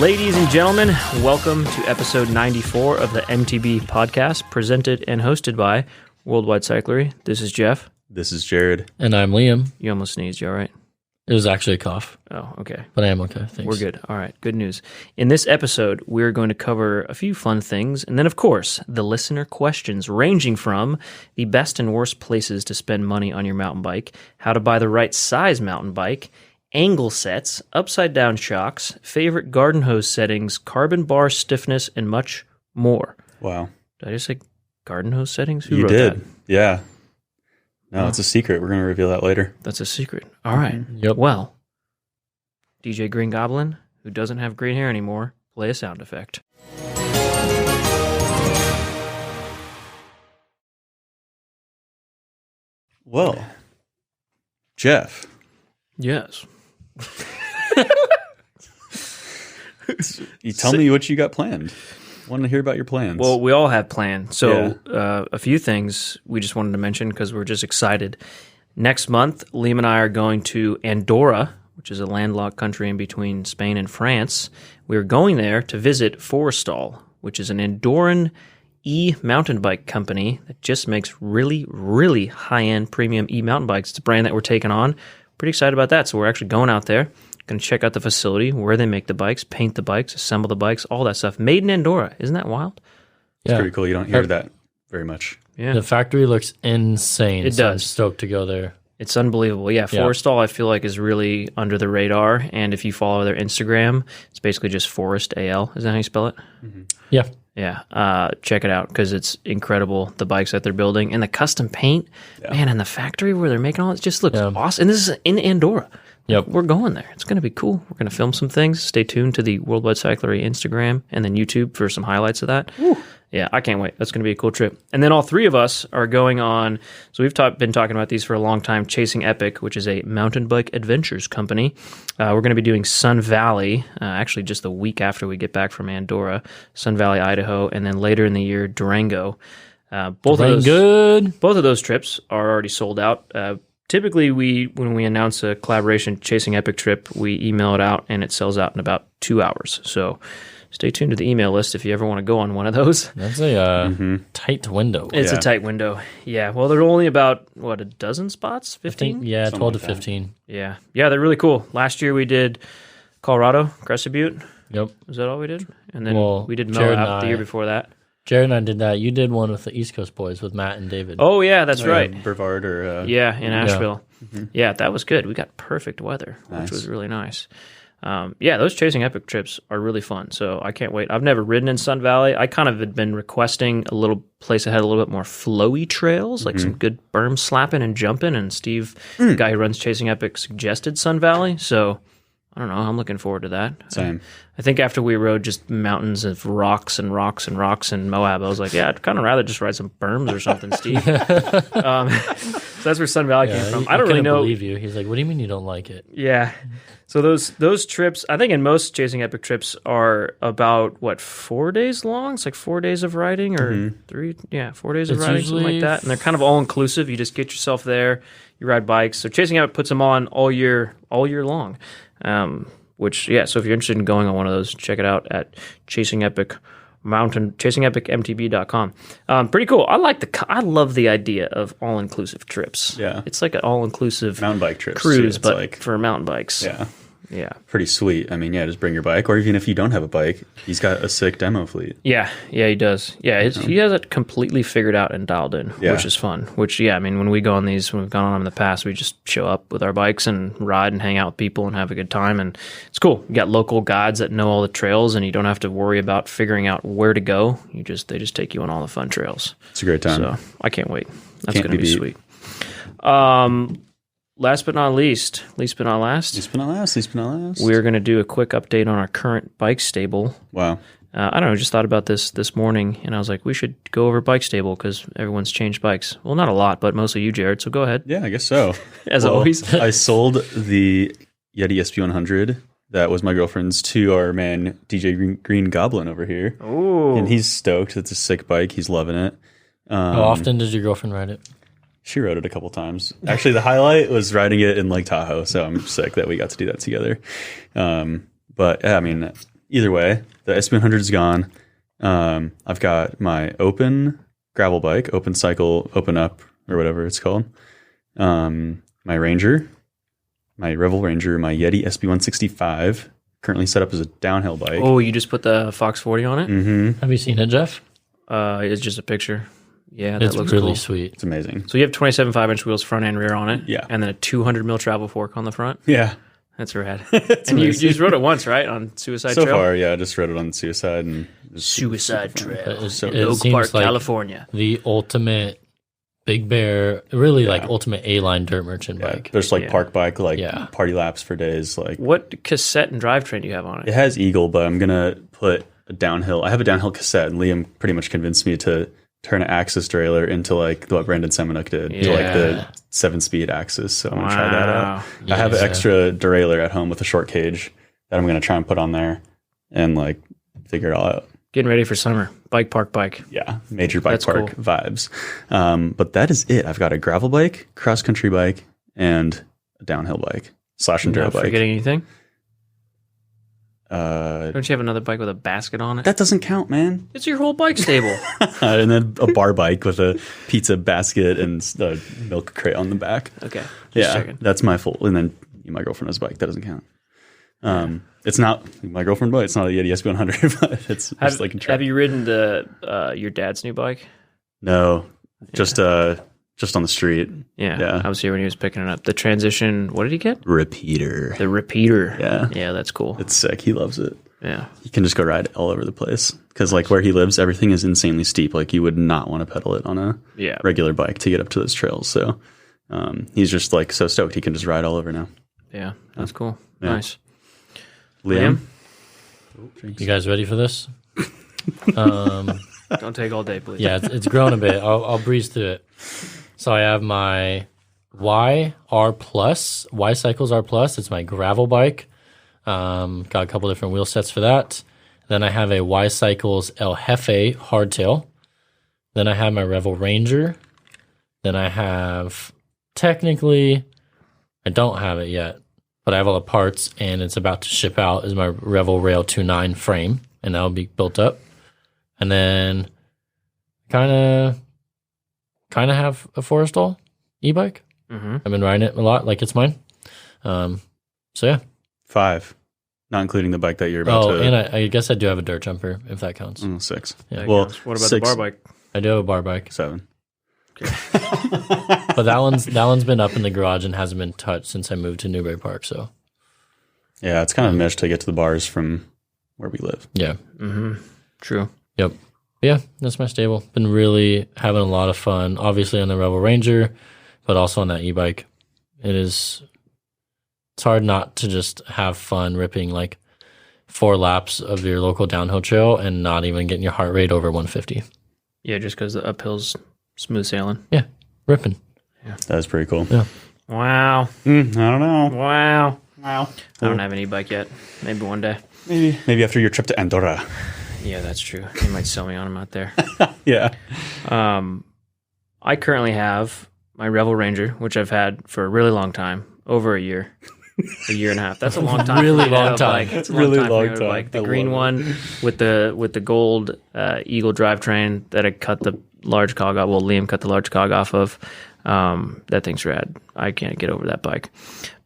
Ladies and gentlemen, welcome to episode 94 of the MTB Podcast, presented and hosted by Worldwide Cyclery. This is Jeff. This is Jared. And I'm Liam. You almost sneezed, you all right? It was actually a cough. Oh, okay. But I am okay, thanks. We're good. All right, good news. In this episode, we're going to cover a few fun things, and then, of course, the listener questions ranging from the best and worst places to spend money on your mountain bike, how to buy the right size mountain bike, angle sets, upside-down shocks, favorite garden hose settings, carbon bar stiffness, and much more. Wow. Did I just say garden hose settings? Who You wrote did. that? Yeah. No, it's a secret. We're going to reveal that later. That's a secret. All right. Yep. Well, DJ Green Goblin, who doesn't have green hair anymore, play a sound effect. Well, Jeff. Yes. You tell me what you got planned. I want to hear about your plans. Well, we all have plans. So a few things we just wanted to mention because we're just excited. Next month, Liam and I are going to Andorra, which is a landlocked country in between Spain and France. We're going there to visit Forrestal, which is an Andorran e-mountain bike company that just makes really, really high-end premium e-mountain bikes. It's a brand that we're taking on. Pretty excited about that. So we're actually going out there, going to check out the facility, where they make the bikes, paint the bikes, assemble the bikes, all that stuff. Made in Andorra. Isn't that wild? it's pretty cool. You don't hear that very much. Yeah. The factory looks insane. It so I'm does. stoked to go there. It's unbelievable. Yeah, Forrestal I feel like is really under the radar. And if you follow their Instagram, it's basically just Forest AL. Is that how you spell it? Mm-hmm. Yeah. Yeah. Check it out because it's incredible, the bikes that they're building. And the custom paint, man, and the factory where they're making all it just looks awesome. And this is in Andorra. Yep. We're going there. It's going to be cool. We're going to film some things. Stay tuned to the Worldwide Cyclery Instagram and then YouTube for some highlights of that. Woo. Yeah, I can't wait. That's going to be a cool trip. And then all three of us are going on, so we've been talking about these for a long time, Chasing Epic, which is a mountain bike adventures company. We're going to be doing Sun Valley, actually just the week after we get back from Andorra, Sun Valley, Idaho, and then later in the year, Durango. Both of those trips are already sold out. Typically, when we announce a collaboration Chasing Epic trip, we email it out, and it sells out in about 2 hours. So stay tuned to the email list if you ever want to go on one of those. That's a tight window. It's a tight window. Yeah. Well, there are only about, a dozen spots? 15? Yeah, Something 12 to like that. 15. Yeah. Yeah, they're really cool. Last year we did Colorado, Crested Butte. Yep. Was that all we did? And then we did Jared Moab and the year I- before that. Jared and I did that. You did one with the East Coast boys with Matt and David. Oh, yeah, that's right. Brevard or... Yeah, in Asheville. Yeah, that was good. We got perfect weather, which was really nice. Those Chasing Epic trips are really fun, so I can't wait. I've never ridden in Sun Valley. I kind of had been requesting a little place that had a little bit more flowy trails, like some good berm slapping and jumping, and Steve, the guy who runs Chasing Epic, suggested Sun Valley, so I don't know. I'm looking forward to that. Same. I think after we rode just mountains of rocks and rocks and rocks in Moab, I was like, I'd kind of rather just ride some berms or something, Steve. So that's where Sun Valley came from. I don't really know. Believe you. He's like, what do you mean you don't like it? Yeah. So those trips, I think in most Chasing Epic trips are about, 4 days long? It's like 4 days of riding or 4 days of riding, something like that. And they're kind of all-inclusive. You just get yourself there, you ride bikes. So Chasing Epic puts them on all year long. So if you're interested in going on one of those, check it out at chasingepicmtb.com. Pretty cool. I love the idea of all-inclusive trips. Yeah. It's like an all-inclusive Mountain bike trips. cruise, too. but Like, for mountain bikes. yeah. Yeah. Pretty sweet. I mean, just bring your bike. Or even if you don't have a bike, he's got a sick demo fleet. Yeah, he does. Yeah, he has it completely figured out and dialed in, which is fun. When we go on these, when we've gone on them in the past, we just show up with our bikes and ride and hang out with people and have a good time. And it's cool. You got local guides that know all the trails, and you don't have to worry about figuring out where to go. They just take you on all the fun trails. It's a great time. So I can't wait. That's Can't going to be be sweet. Last but not least, Least but not last. we're going to do a quick update on our current bike stable. Wow. I don't know, just thought about this morning, and I was like, we should go over bike stable because everyone's changed bikes. Well, not a lot, but mostly you, Jared, so go ahead. Yeah, I guess so. As always. I sold the Yeti SP100 that was my girlfriend's to our man, DJ Green Goblin over here. Ooh. And he's stoked. It's a sick bike. He's loving it. How often does your girlfriend ride it? She rode it a couple times. Actually, the highlight was riding it in Lake Tahoe, so I'm sick that we got to do that together. But yeah, I mean, either way, the SB100 is gone. I've got my open gravel bike, open cycle, open up, or whatever it's called. My Ranger, my Revel Ranger, my Yeti SB165, currently set up as a downhill bike. Oh, you just put the Fox 40 on it? Mm-hmm. Have you seen it, Jeff? It's just a picture. Yeah, that It's looks really cool. sweet. It's amazing. So you have 27 5-inch wheels front and rear on it? Yeah. And then a 200 mil travel fork on the front? Yeah. That's rad. And you just rode it once, right? On Suicide So Trail? far, yeah, I just rode it on Suicide. And Suicide Trail. So It Oak seems Park, like California. the ultimate Big Bear, really like ultimate A-line dirt merchant bike. there's like Yeah. park bike, like Yeah. party laps for days. Like What cassette and drivetrain do you have on it it? has Eagle, but I'm gonna put a downhill. I have a downhill cassette, and Liam pretty much convinced me to turn an Axis derailleur into like what Brandon Semenuk did, to like the 7-speed Axis. So I'm gonna try that out. I have an extra derailleur at home with a short cage that I'm gonna try and put on there and like figure it all out. Getting ready for summer. Bike, park, bike. Yeah, major bike That's park vibes. But that is it. I've got a gravel bike, cross country bike, and a downhill bike / enduro Not bike. forgetting anything? Don't you have another bike with a basket on it? That doesn't count, man. It's your whole bike stable. And then a bar bike with a pizza basket and a milk crate on the back. Okay. Just Yeah, checking. that's my full. And then my girlfriend has a bike. That doesn't count. It's not my girlfriend bike. It's not a Yeti SB100, but it's just like a track. Have you ridden your dad's new bike? No, just on the street. Yeah. I was here when he was picking it up. The Transition, what did he get? Repeater. The Repeater. Yeah. Yeah, that's cool. It's sick. He loves it. Yeah. He can just go ride all over the place because like where he lives, everything is insanely steep. Like you would not want to pedal it on a regular bike to get up to those trails. So he's just like so stoked. He can just ride all over now. Yeah, that's cool. Yeah. Nice. Liam? You guys ready for this? Don't take all day, please. Yeah, it's grown a bit. I'll breeze through it. So I have my YR Plus, Y Cycles R Plus. It's my gravel bike. Got a couple different wheel sets for that. Then I have a Y Cycles El Jefe hardtail. Then I have my Revel Ranger. Then I have, technically, I don't have it yet, but I have all the parts, and it's about to ship out, is my Revel Rail 2.9 frame, and that'll be built up. And then kind of have a Forestall e-bike. Mm-hmm. I've been riding it a lot, like it's mine. So yeah. 5, not including the bike that you're about to. And I guess I do have a dirt jumper, if that counts. 6. Yeah. Well, What about 6, the bar bike? I do have a bar bike, 7. but that one's been up in the garage and hasn't been touched since I moved to Newbury Park. So Yeah, it's kind of a mesh to get to the bars from where we live. yeah. Mm-hmm. True. Yep. Yeah, that's my stable. Been really having a lot of fun, obviously on the Revel Ranger, but also on that e-bike. It's hard not to just have fun ripping like 4 laps of your local downhill trail and not even getting your heart rate over 150. Yeah, just because the uphill's smooth sailing. Yeah, ripping. That is pretty cool. Yeah. Wow. I don't know. Wow. Wow. I don't have an e-bike yet. Maybe one day. Maybe after your trip to Andorra. Yeah, that's true. You might sell me on them out there. Yeah. I currently have my Revel Ranger, which I've had for a really long time, over a year. A year and a half. That's a long time. Really for me to long have a time. bike. It's a Really long time. long for me to have a time. bike. The I green love one with the gold Eagle drivetrain that I cut the large cog off. Well, Liam cut the large cog off of. That thing's rad. I can't get over that bike.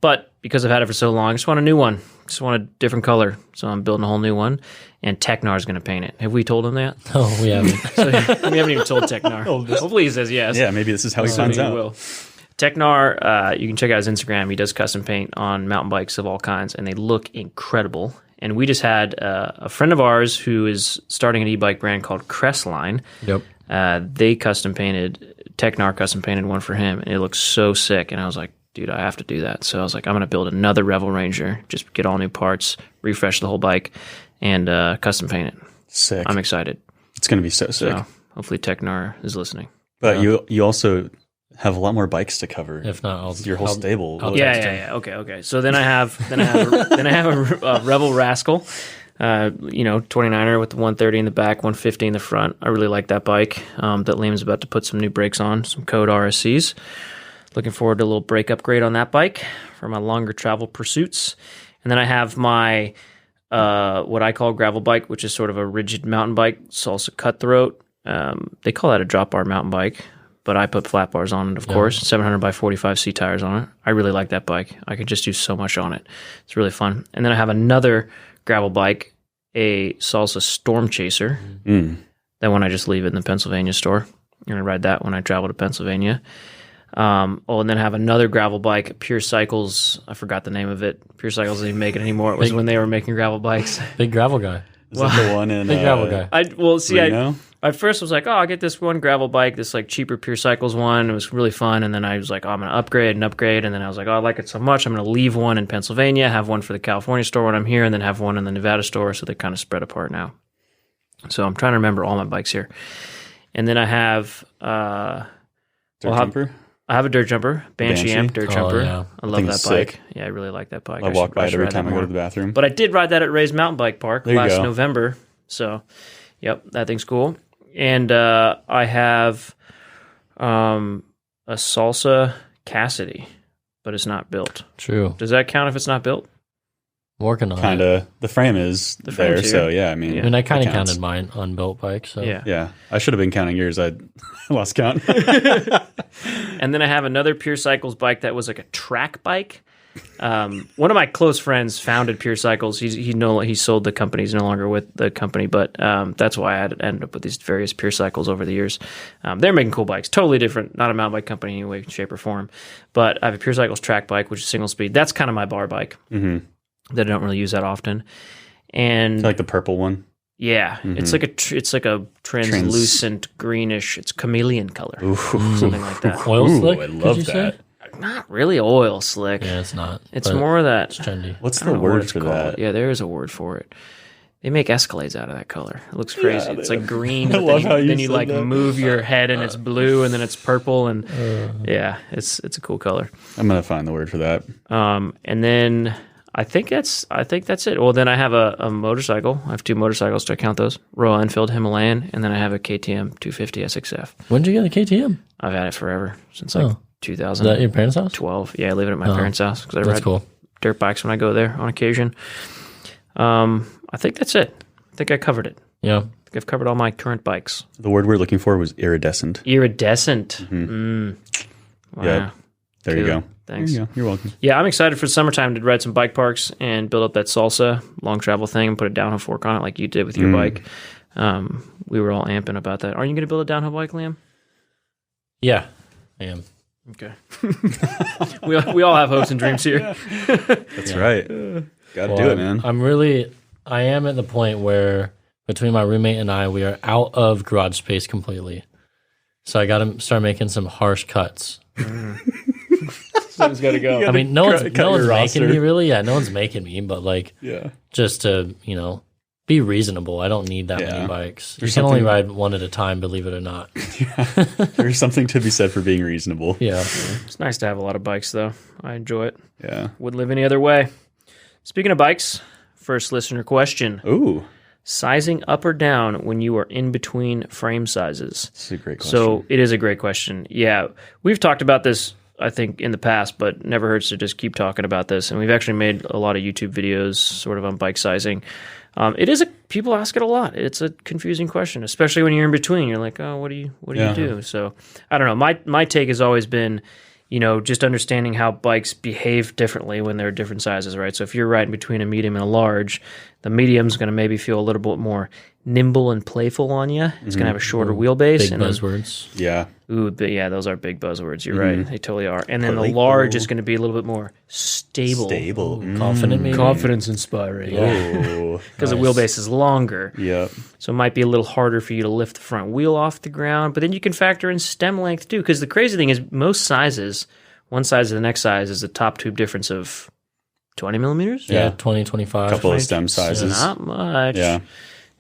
But because I've had it for so long, I just want a new one. Just want a different color. So I'm building a whole new one. And Technar is going to paint it. Have we told him that? Oh, we haven't. So we haven't even told Technar. Hopefully he says yes. Yeah, maybe this is how he finds Assuming out. he will. Technar, you can check out his Instagram. He does custom paint on mountain bikes of all kinds, and they look incredible. And we just had a friend of ours who is starting an e-bike brand called Crestline. Yep. They Technar custom painted one for him, and it looks so sick. And I was like, dude, I have to do that. So I was like, I'm going to build another Revel Ranger, just get all new parts, refresh the whole bike, and custom paint it. Sick. I'm excited. It's going to be so sick. So hopefully Technar is listening. But you also have a lot more bikes to cover. If not, I'll Your whole stable. Yeah. Okay. So then I have a Revel Rascal, 29er with the 130 in the back, 150 in the front. I really like that bike. That Liam's about to put some new brakes on, some Code RSCs. Looking forward to a little brake upgrade on that bike for my longer travel pursuits. And then I have my what I call gravel bike, which is sort of a rigid mountain bike, Salsa Cutthroat. They call that a drop bar mountain bike, but I put flat bars on it, of course, 700 by 45 C tires on it. I really like that bike. I could just do so much on it. It's really fun. And then I have another gravel bike, a Salsa Storm Chaser. That one I just leave it in the Pennsylvania store. And I ride that when I travel to Pennsylvania. And then I have another gravel bike, Pure Cycles. I forgot the name of it. Pure Cycles didn't make it anymore. It was when they were making gravel bikes. Big gravel guy. Is that the one in Big gravel guy. I first was like, oh, I'll get this one gravel bike, this like cheaper Pure Cycles one. It was really fun. And then I was like, oh, I'm going to upgrade. And then I was like, oh, I like it so much. I'm going to leave one in Pennsylvania, have one for the California store when I'm here, and then have one in the Nevada store. So they're kind of spread apart now. So I'm trying to remember all my bikes here. And then I have... Dirt jumper? I have a dirt jumper, Banshee Amp dirt jumper. Yeah. I love that sick. bike. Yeah, I really like that bike. I walk by it every time I go to the bathroom. But I did ride that at Ray's Mountain Bike Park last November. So, yep, that thing's cool. And I have a Salsa Cassidy, but it's not built. True. Does that count if it's not built? Working on it. Kind of. The frame is there, so yeah, I mean... Yeah. And I kind of counted mine unbuilt bike, so... Yeah. I should have been counting yours. I lost count. And then I have another Pure Cycles bike that was like a track bike. One of my close friends founded Pure Cycles. He sold the company. He's no longer with the company, but that's why I ended up with these various Pure Cycles over the years. They're making cool bikes, totally different. Not a mountain bike company in any way, shape, or form. But I have a Pure Cycles track bike, which is single speed. That's kind of my bar bike that I don't really use that often. And like the purple one. Yeah, it's like a translucent greenish. It's chameleon color, something like that. Oil slick? I love that. Not really oil slick. Yeah, it's not. It's more of that. It's trendy. What's the word for that? Yeah, there is a word for it. They make Escalades out of that color. It looks crazy. It's like green. I love how you then you said like that. move your head and it's blue, and then it's purple, and yeah, it's a cool color. I'm gonna find the word for that. And then I think that's it. Well, then I have a motorcycle. I have two motorcycles. Do I count those? Royal Enfield Himalayan, and then I have a KTM 250 SXF. When did you get a KTM? I've had it forever since 2000. Is that your parents' house? 12. Yeah, I live at my parents' house because I ride dirt bikes when I go there on occasion. I think that's it. I think I covered it. Yeah. I think I've covered all my current bikes. The word we're looking for was iridescent. Iridescent. Wow. Yeah. There you go. Thanks. There you go. You're welcome. Yeah, I'm excited for summertime to ride some bike parks and build up that Salsa long travel thing and put a downhill fork on it like you did with your bike. We were all amping about that. Are you going to build a downhill bike, Liam? Yeah, I am. Okay. we all have hopes and dreams here. That's right. Got to do it, man. I am at the point where between my roommate and I, we are out of garage space completely. So I got to start making some harsh cuts. Someone's got to go. I mean, no one's making me really. Yeah, no one's making me, but like, just to, be reasonable. I don't need that many bikes. You can only ride one at a time, believe it or not. There's something to be said for being reasonable. Yeah. It's nice to have a lot of bikes, though. I enjoy it. Yeah. Wouldn't live any other way. Speaking of bikes, first listener question. Ooh. Sizing up or down when you are in between frame sizes? That's a great question. So it is a great question. Yeah. We've talked about this, I think, in the past, but never hurts to just keep talking about this. And we've actually made a lot of YouTube videos sort of on bike sizing. People ask it a lot. It's a confusing question, especially when you're in between. You're like, oh, what do you do? So I don't know. My take has always been, just understanding how bikes behave differently when they're different sizes, right? So if you're riding between a medium and a large, the medium's going to maybe feel a little bit more nimble and playful on you. It's going to have a shorter wheelbase. Big buzzwords. Yeah. Ooh, yeah, those are big buzzwords. You're right. They totally are. And then the large is going to be a little bit more stable. Confident, maybe? Confidence inspiring. Oh. Because the wheelbase is longer. Yep. So it might be a little harder for you to lift the front wheel off the ground. But then you can factor in stem length too. Because the crazy thing is most sizes, one size to the next size is a top tube difference of 20 millimeters? Yeah, 20, 25. A couple of stem sizes. Not much. Yeah.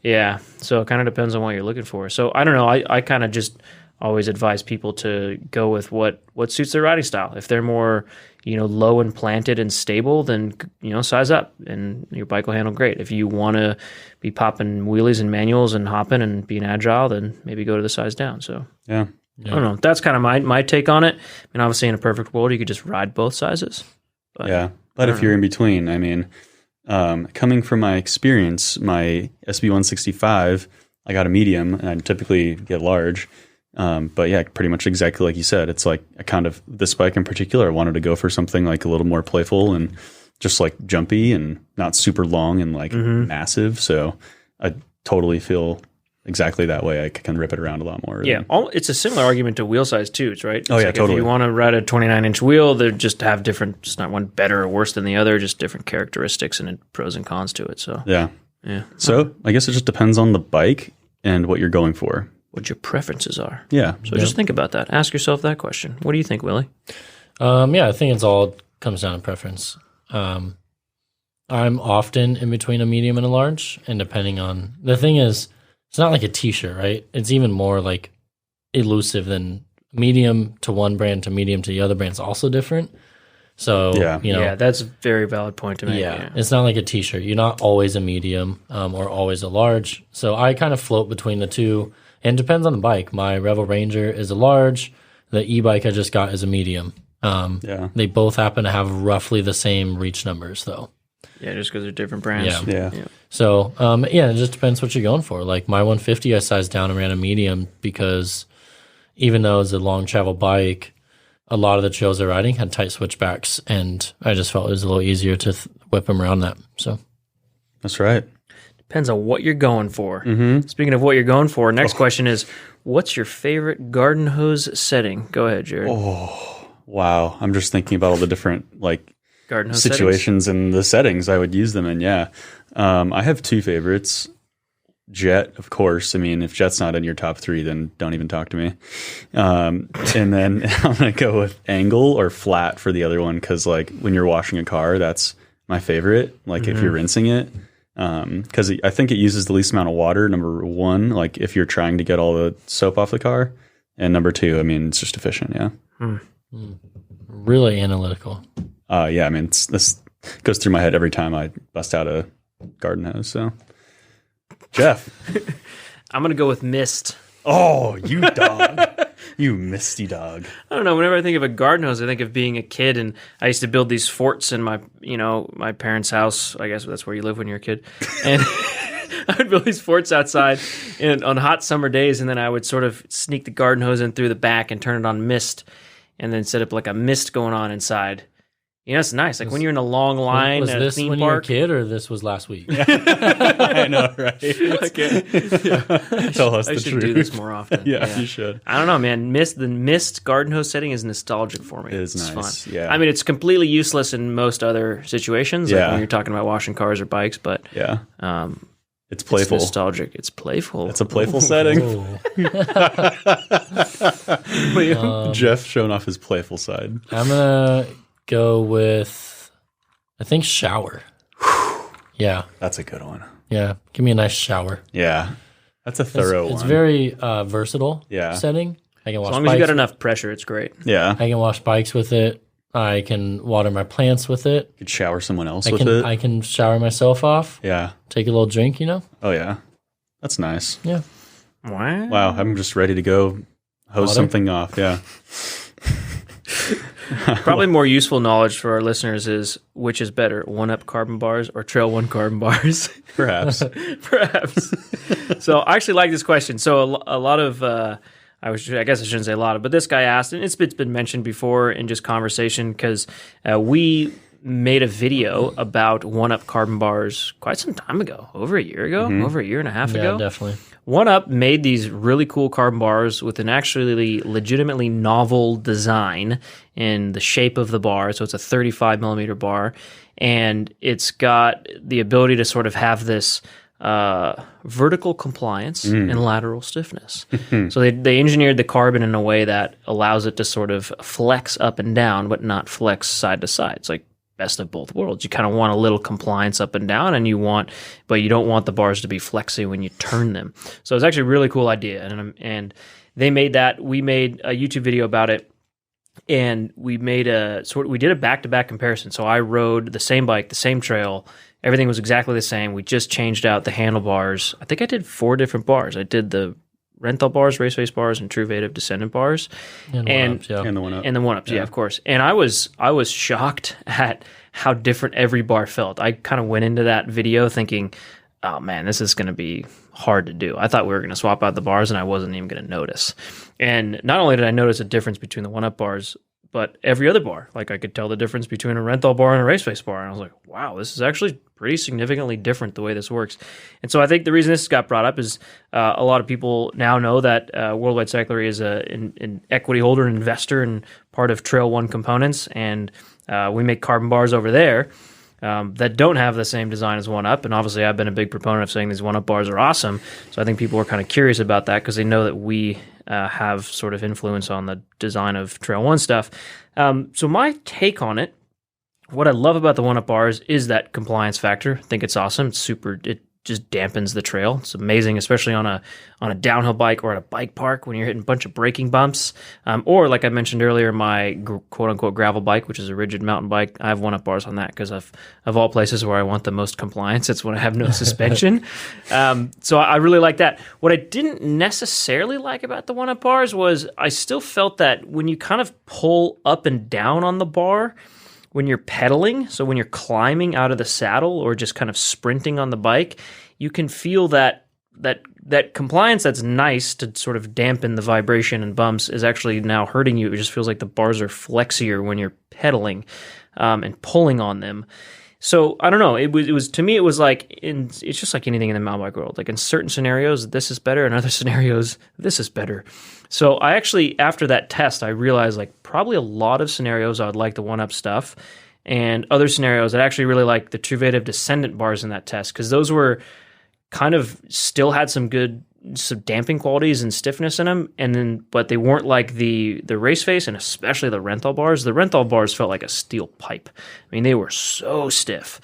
Yeah. So it kind of depends on what you're looking for. So I don't know. I kind of just always advise people to go with what suits their riding style. If they're more, low and planted and stable, then, size up and your bike will handle great. If you want to be popping wheelies and manuals and hopping and being agile, then maybe go to the size down. So yeah. I don't know. That's kind of my take on it. I mean, obviously in a perfect world, you could just ride both sizes. But if you're in between, I mean, Coming from my experience, my SB165, I got a medium, and I typically get large. But yeah, pretty much exactly like you said. It's like this bike in particular, I wanted to go for something like a little more playful and just like jumpy and not super long and like massive. So I totally feel exactly that way. I can rip it around a lot more. Yeah, it's a similar argument to wheel size too, right? It's totally. If you want to ride a 29-inch wheel, they just have different. It's not one better or worse than the other, just different characteristics and pros and cons to it. So yeah. So I guess it just depends on the bike and what you're going for. What your preferences are. Yeah. So just think about that. Ask yourself that question. What do you think, Willie? I think it's all comes down to preference. I'm often in between a medium and a large, and depending on the thing is, it's not like a t-shirt, right? It's even more like elusive than medium to one brand to medium to the other brand is also different. So, that's a very valid point to make. Yeah, it's not like a t-shirt. You're not always a medium or always a large. So I kind of float between the two, and it depends on the bike. My Revel Ranger is a large. The e-bike I just got is a medium. They both happen to have roughly the same reach numbers, though. Yeah, just because they're different brands. Yeah. So, it just depends what you're going for. Like my 150, I sized down and ran a medium because even though it's a long travel bike, a lot of the trails they're riding had tight switchbacks, and I just felt it was a little easier to whip them around that. So that's right. Depends on what you're going for. Speaking of what you're going for, next question is, what's your favorite garden hose setting? Go ahead, Jared. Oh, wow. I'm just thinking about all the different garden hose situations and the settings I would use them in. Yeah. I have two favorites. Jet, of course. I mean, if Jet's not in your top three, then don't even talk to me. And then I'm going to go with angle or flat for the other one. Cause like when you're washing a car, that's my favorite. Like if you're rinsing it, cause I think it uses the least amount of water. Number one, like if you're trying to get all the soap off the car, and number two, I mean, it's just efficient. Yeah. Really analytical. Yeah, I mean, this goes through my head every time I bust out a garden hose. So, Jeff, I'm gonna go with mist. Oh, you dog, you misty dog. I don't know. Whenever I think of a garden hose, I think of being a kid, and I used to build these forts in my parents' house. I guess that's where you live when you're a kid, and I would build these forts outside on hot summer days, and then I would sort of sneak the garden hose in through the back and turn it on mist, and then set up like a mist going on inside. You know, it's nice. Like when you're in a long line at a theme park. Was this when you were a kid, or this was last week? I know, right? Okay. Tell us the truth. I should do this more often. Yeah, you should. I don't know, man. The mist garden hose setting is nostalgic for me. It is nice. Fun. Yeah. I mean, it's completely useless in most other situations, like when you're talking about washing cars or bikes, but it's playful. It's nostalgic. It's playful. It's a playful setting. Jeff showing off his playful side. I'm going to go with, I think, shower. Yeah. That's a good one. Yeah. Give me a nice shower. Yeah. That's a thorough one. It's very versatile setting. I can wash as long as you got enough pressure, it's great. Yeah. I can wash bikes with it. I can water my plants with it. You could shower someone else with it. I can shower myself off. Yeah. Take a little drink, Oh, yeah. That's nice. Yeah. Wow. I'm just ready to go hose something off. Yeah. Probably more useful knowledge for our listeners is which is better, 1-Up carbon bars or Trail 1 carbon bars? Perhaps. Perhaps. So I actually like this question. So a lot of, I guess I shouldn't say a lot of, but this guy asked, and it's been mentioned before in just conversation, because we made a video about 1-Up carbon bars quite some time ago, over a year ago, over a year and a half ago. Yeah, definitely. 1-Up made these really cool carbon bars with an actually legitimately novel design in the shape of the bar. So it's a 35 millimeter bar, and it's got the ability to sort of have this vertical compliance and lateral stiffness. So they engineered the carbon in a way that allows it to sort of flex up and down, but not flex side to side. It's like best of both worlds. You kind of want a little compliance up and down, but you don't want the bars to be flexy when you turn them. So it's actually a really cool idea, and they made that. We made a YouTube video about it, and we did a back-to-back comparison. So I rode the same bike, the same trail. Everything was exactly the same. We just changed out the handlebars. I think I did 4 different bars. I did the Renthal bars, Race Face bars, and True Vative Descendant bars, and the 1-Ups, and the 1-Up. And the 1-Ups, yeah, of course. And I was shocked at how different every bar felt. I kind of went into that video thinking, oh man, this is going to be hard to do. I thought we were going to swap out the bars and I wasn't even going to notice. And not only did I notice a difference between the 1-up bars, but every other bar. Like, I could tell the difference between a Renthal bar and a race face bar. And I was like, wow, this is actually pretty significantly different the way this works. And so I think the reason this got brought up is a lot of people now know that Worldwide Cyclery is an equity holder and investor and part of Trail One Components. And we make carbon bars over there that don't have the same design as 1-up. And obviously I've been a big proponent of saying these 1-up bars are awesome. So I think people are kind of curious about that because they know that we have sort of influence on the design of Trail One stuff. So my take on it, what I love about the 1-up bars is that compliance factor. I think it's awesome. It's super. It just dampens the trail. It's amazing, especially on a downhill bike or at a bike park when you're hitting a bunch of braking bumps. Or like I mentioned earlier, my quote unquote gravel bike, which is a rigid mountain bike. I have 1-up bars on that because of all places where I want the most compliance. It's when I have no suspension. So I really like that. What I didn't necessarily like about the 1-up bars was I still felt that when you kind of pull up and down on the bar, when you're pedaling, so when you're climbing out of the saddle or just kind of sprinting on the bike, you can feel that compliance that's nice to sort of dampen the vibration and bumps is actually now hurting you. It just feels like the bars are flexier when you're pedaling and pulling on them. So I don't know. It was to me. It was like it's just like anything in the mountain bike world. Like in certain scenarios, this is better. In other scenarios, this is better. So I actually, after that test, I realized like probably a lot of scenarios I would like the 1-up stuff, and other scenarios I'd actually really like the Truvative Descendant bars in that test because those were kind of still had some damping qualities and stiffness in them, but they weren't like the race face and especially the Renthal bars. The Renthal bars felt like a steel pipe. I mean, they were so stiff.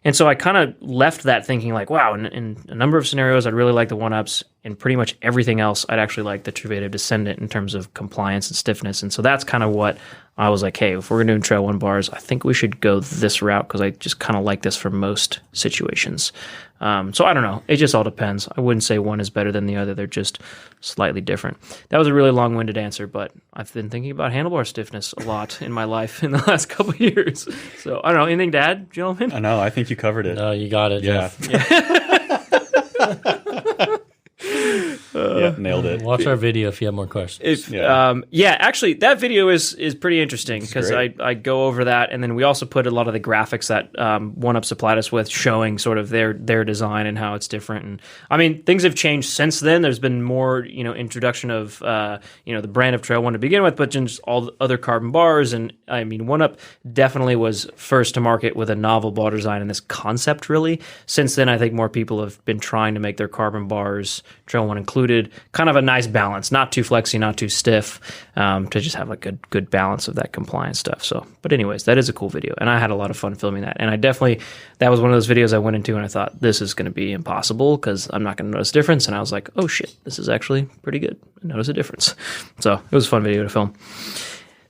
And so I kind of left that thinking like, wow, in a number of scenarios, I'd really like the 1-ups, and pretty much everything else, I'd actually like the Truvative Descendant in terms of compliance and stiffness. And so that's kind of what I was like, hey, if we're doing Trail One bars, I think we should go this route because I just kind of like this for most situations. So I don't know. It just all depends. I wouldn't say one is better than the other. They're just slightly different. That was a really long-winded answer, but I've been thinking about handlebar stiffness a lot in my life in the last couple of years. So I don't know. Anything to add, gentlemen? I know. I think you covered it. No, you got it, Yeah. Jeff. Yeah, nailed it. Watch our video if you have more questions. Actually, that video is pretty interesting because I go over that, and then we also put a lot of the graphics that 1-up supplied us with, showing sort of their design and how it's different. And I mean, things have changed since then. There's been more, introduction of the brand of Trail One to begin with, but just all the other carbon bars. And I mean, 1-up definitely was first to market with a novel bar design and this concept. Really, since then, I think more people have been trying to make their carbon bars, Trail One included, kind of a nice balance, not too flexy, not too stiff, to just have a good balance of that compliance stuff. So, but anyways, that is a cool video, and I had a lot of fun filming that. And that was one of those videos I went into and I thought, this is going to be impossible because I'm not going to notice a difference. And I was like, oh shit, this is actually pretty good. I notice a difference. So it was a fun video to film.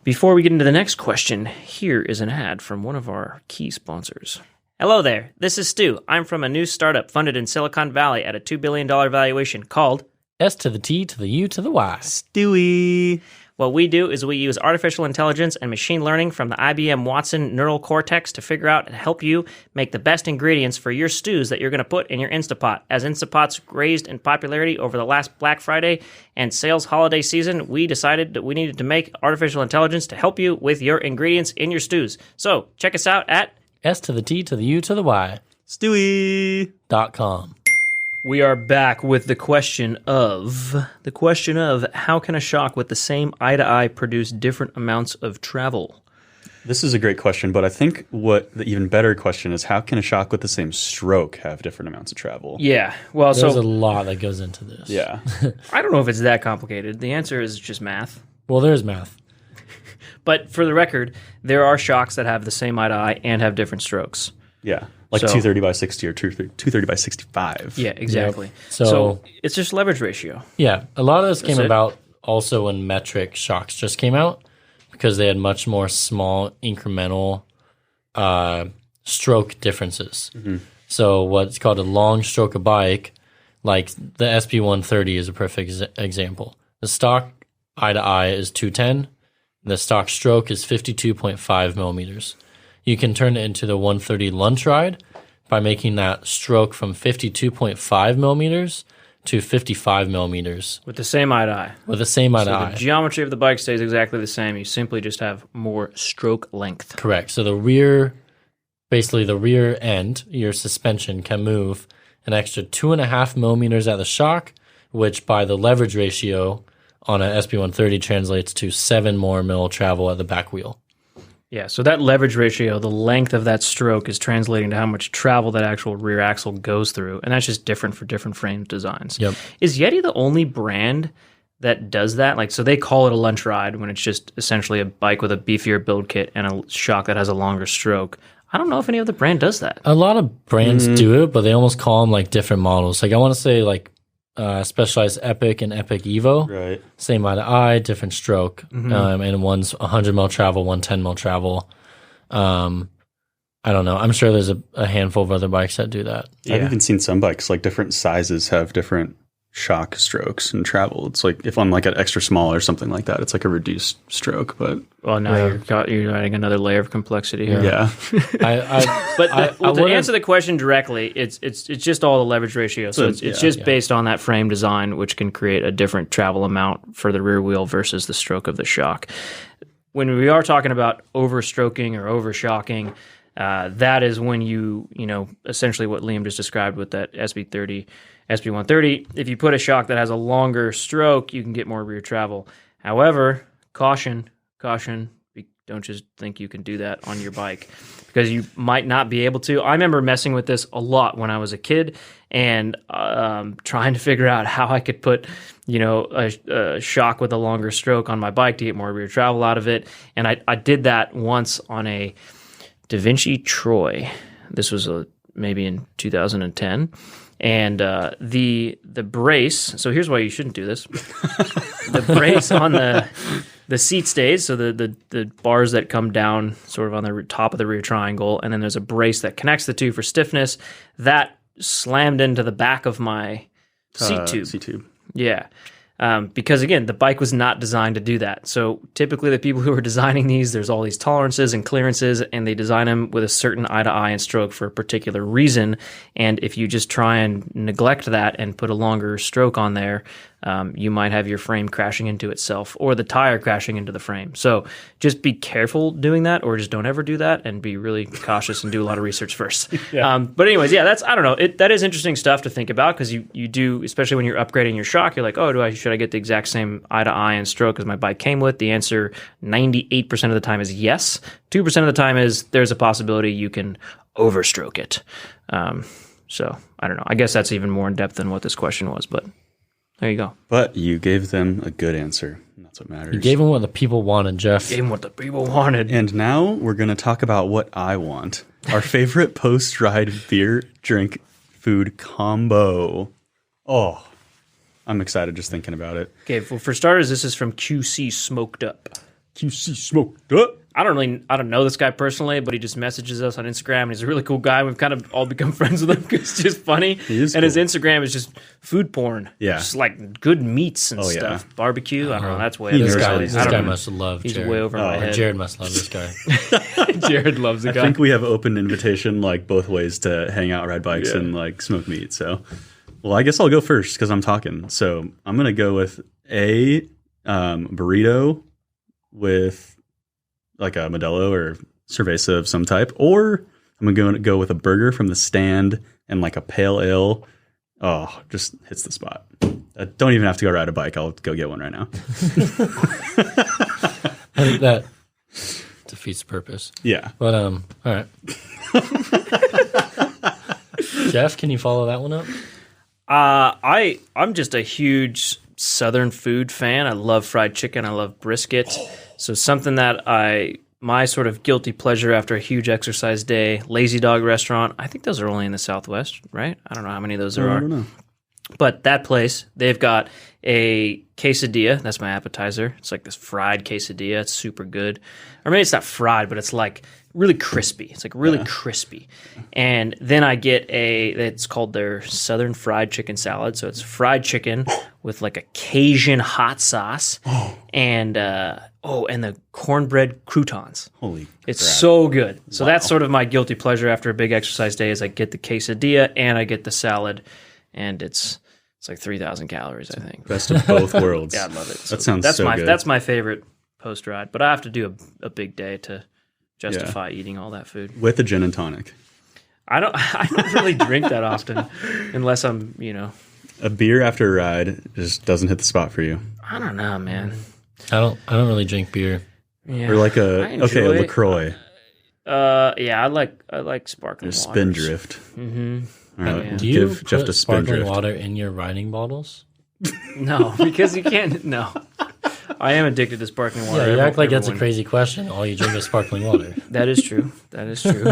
Before we get into the next question, here is an ad from one of our key sponsors. Hello there, this is Stu. I'm from a new startup funded in Silicon Valley at a $2 billion valuation called S to the T to the U to the Y. Stewie. What we do is we use artificial intelligence and machine learning from the IBM Watson neural cortex to figure out and help you make the best ingredients for your stews that you're going to put in your Instapot. As Instapots raised in popularity over the last Black Friday and sales holiday season, we decided that we needed to make artificial intelligence to help you with your ingredients in your stews. So check us out at S to the T to the U to the Y. Stewie.com. We are back with the question of how can a shock with the same eye-to-eye produce different amounts of travel? This is a great question, but I think what the even better question is, how can a shock with the same stroke have different amounts of travel? Yeah, well, There's a lot that goes into this. Yeah. I don't know if it's that complicated. The answer is just math. Well, there's math. But for the record, there are shocks that have the same eye-to-eye and have different strokes. Yeah. Like 230 by 60 or 230 by 65. Yeah, exactly. Yep. So it's just leverage ratio. Yeah. A lot of this came about also when metric shocks just came out because they had much more small incremental stroke differences. Mm-hmm. So what's called a long stroke of bike, like the SB130 is a perfect example. The stock eye-to-eye is 210. The stock stroke is 52.5 millimeters. you can turn it into the 130 lunch ride by making that stroke from 52.5 millimeters to 55 millimeters. With the same eye to eye. With the same eye to So eye. the geometry of the bike stays exactly the same. You simply just have more stroke length. Correct. So the rear end, your suspension can move an extra 2.5 millimeters at the shock, which by the leverage ratio on an SB130 translates to 7 more mil travel at the back wheel. Yeah, so that leverage ratio, the length of that stroke is translating to how much travel that actual rear axle goes through, and that's just different for different frame designs. Yep. Is Yeti the only brand that does that? Like, so they call it a lunch ride when it's just essentially a bike with a beefier build kit and a shock that has a longer stroke. I don't know if any other brand does that. A lot of brands do it, but they almost call them like different models. Like I want to say like Specialized Epic and Epic Evo. Right. Same eye to eye, different stroke. And one's 100 mil travel, 110 mil travel. I don't know. I'm sure there's a handful of other bikes that do that. I've even seen some bikes, like different sizes have different shock strokes and travel. It's like if I'm like an extra small or something like that, it's like a reduced stroke. But Well, now you're adding another layer of complexity here. yeah, To answer the question directly, it's just all the leverage ratio. So it's just based on that frame design, which can create a different travel amount for the rear wheel versus the stroke of the shock. When we are talking about overstroking or overshocking, that is when you essentially what Liam just described with that SB130, if you put a shock that has a longer stroke, you can get more rear travel. However, caution, don't just think you can do that on your bike because you might not be able to. I remember messing with this a lot when I was a kid and trying to figure out how I could put, a shock with a longer stroke on my bike to get more rear travel out of it. And I did that once on a Da Vinci Troy. This was maybe in 2010. And the brace, so here's why you shouldn't do this. The brace on the seat stays, so the bars that come down sort of on the top of the rear triangle, and then there's a brace that connects the two for stiffness. That slammed into the back of my seat tube. Yeah. Because again, the bike was not designed to do that. So typically the people who are designing these, there's all these tolerances and clearances, and they design them with a certain eye to eye and stroke for a particular reason. And if you just try and neglect that and put a longer stroke on there, you might have your frame crashing into itself or the tire crashing into the frame. So just be careful doing that, or just don't ever do that, and be really cautious and do a lot of research first. But anyways, I don't know. That is interesting stuff to think about because you do, especially when you're upgrading your shock, you're like, oh, should I get the exact same eye to eye and stroke as my bike came with? The answer 98% of the time is yes. 2% of the time is there's a possibility you can overstroke it. So I don't know. I guess that's even more in depth than what this question was, but there you go. But you gave them a good answer. And that's what matters. You gave them what the people wanted, Jeff. Gave them what the people wanted. And now we're going to talk about what I want. Our favorite post-ride beer, drink, food combo. Oh, I'm excited just thinking about it. Okay, well, for starters, this is from QC Smoked Up. QC Smoked Up. I don't know this guy personally, but he just messages us on Instagram. And he's a really cool guy. We've kind of all become friends with him because it's just funny. He is and cool. His Instagram is just food porn. Yeah. Just like good meats and stuff. Yeah. Barbecue. I don't know. That's way This over. guy must love He's Jared. way over my head. Jared must love this guy. Jared loves the guy. I think we have open invitation like both ways to hang out, ride bikes, and like smoke meat. So, well, I guess I'll go first because I'm talking. So I'm going to go with a burrito with like a Modelo or Cerveza of some type, or I'm going to go with a burger from the stand and like a pale ale. Oh, just hits the spot. Don't even have to go ride a bike. I'll go get one right now. I think that defeats the purpose. Yeah. But all right. Jeff, can you follow that one up? I'm just a huge Southern food fan. I love fried chicken. I love brisket. So something that my sort of guilty pleasure after a huge exercise day, Lazy Dog restaurant. I think those are only in the Southwest, right? I don't know how many of those there are. I don't know. But that place, they've got a quesadilla. That's my appetizer. It's like this fried quesadilla. It's super good. Or maybe it's not fried, but it's like really crispy. It's like really crispy. And then I get it's called their Southern Fried Chicken Salad. So it's fried chicken with like a Cajun hot sauce and the cornbread croutons. Holy It's crap. so good. So that's sort of my guilty pleasure after a big exercise day is I get the quesadilla and I get the salad, and it's like 3,000 calories, I think. Best of both worlds. Yeah, I love it. So That sounds that's so my good. That's my favorite post ride, but I have to do a big day to justify eating all that food. With a gin and tonic. I don't really drink that often unless I'm, A beer after a ride just doesn't hit the spot for you. I don't know, man. I don't really drink beer. Yeah. Or like I enjoy it. LaCroix. Yeah, I like sparkling Or waters. Spindrift. Mm-hmm. All right, Yeah. Do you give Jeff put to sparkling Spindrift. water in your riding bottles? No, because you can't. No, I am addicted to sparkling water. Yeah, you act like that's a Everyone- crazy question. All you drink is sparkling water. That is true. That is true.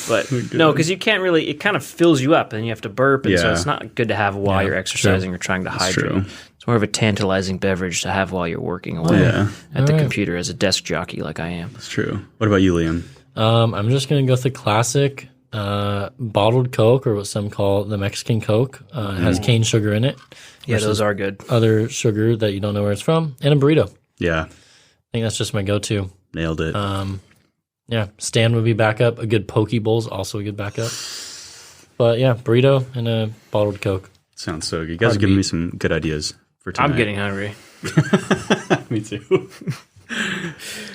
But no, because you can't really. It kind of fills you up, and you have to burp, and so Yeah. it's not good to have while you're exercising or trying to hydrate. true. It's more of a tantalizing beverage to have while you're working away Yeah. at the Alright. computer as a desk jockey, like I am. It's true. What about you, Liam? I'm just gonna go with the classic bottled Coke, or what some call the Mexican Coke. It has cane sugar in it. Yeah, versus those are good. other sugar that you don't know where it's from, and a burrito. Yeah, I think that's just my go-to. nailed it. Yeah, Stan would be backup. A good poke bowl's also a good backup. But yeah, burrito and a bottled Coke. Sounds so good. You guys hard are giving beat. me some good ideas for tonight. I'm getting hungry. Me too.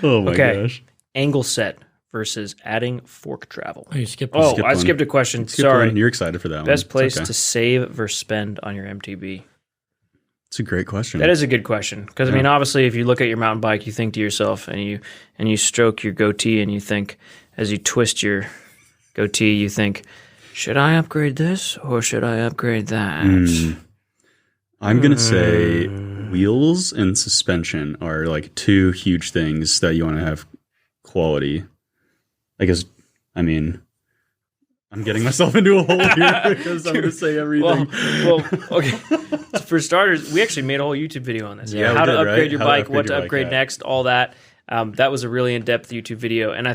Oh my Okay. gosh. Angle set versus adding fork travel. Oh, you skipped. Oh, skipped I one. skipped a question. Skip Sorry. one. You're excited for that one. Best It's place okay. to save versus spend on your MTB. It's a great question. That is a good question because I mean, obviously, if you look at your mountain bike, you think to yourself, and you stroke your goatee, and you think, as you twist your goatee, you think, should I upgrade this or should I upgrade that? I'm going to say wheels and suspension are like two huge things that you want to have quality. I guess, I mean, I'm getting myself into a hole here because I'm going to say everything. Well, okay. For starters, we actually made a whole YouTube video on this. Yeah, we how to did, upgrade right? your How to bike, upgrade what to your bike, upgrade yeah. next, all that. That was a really in-depth YouTube video, and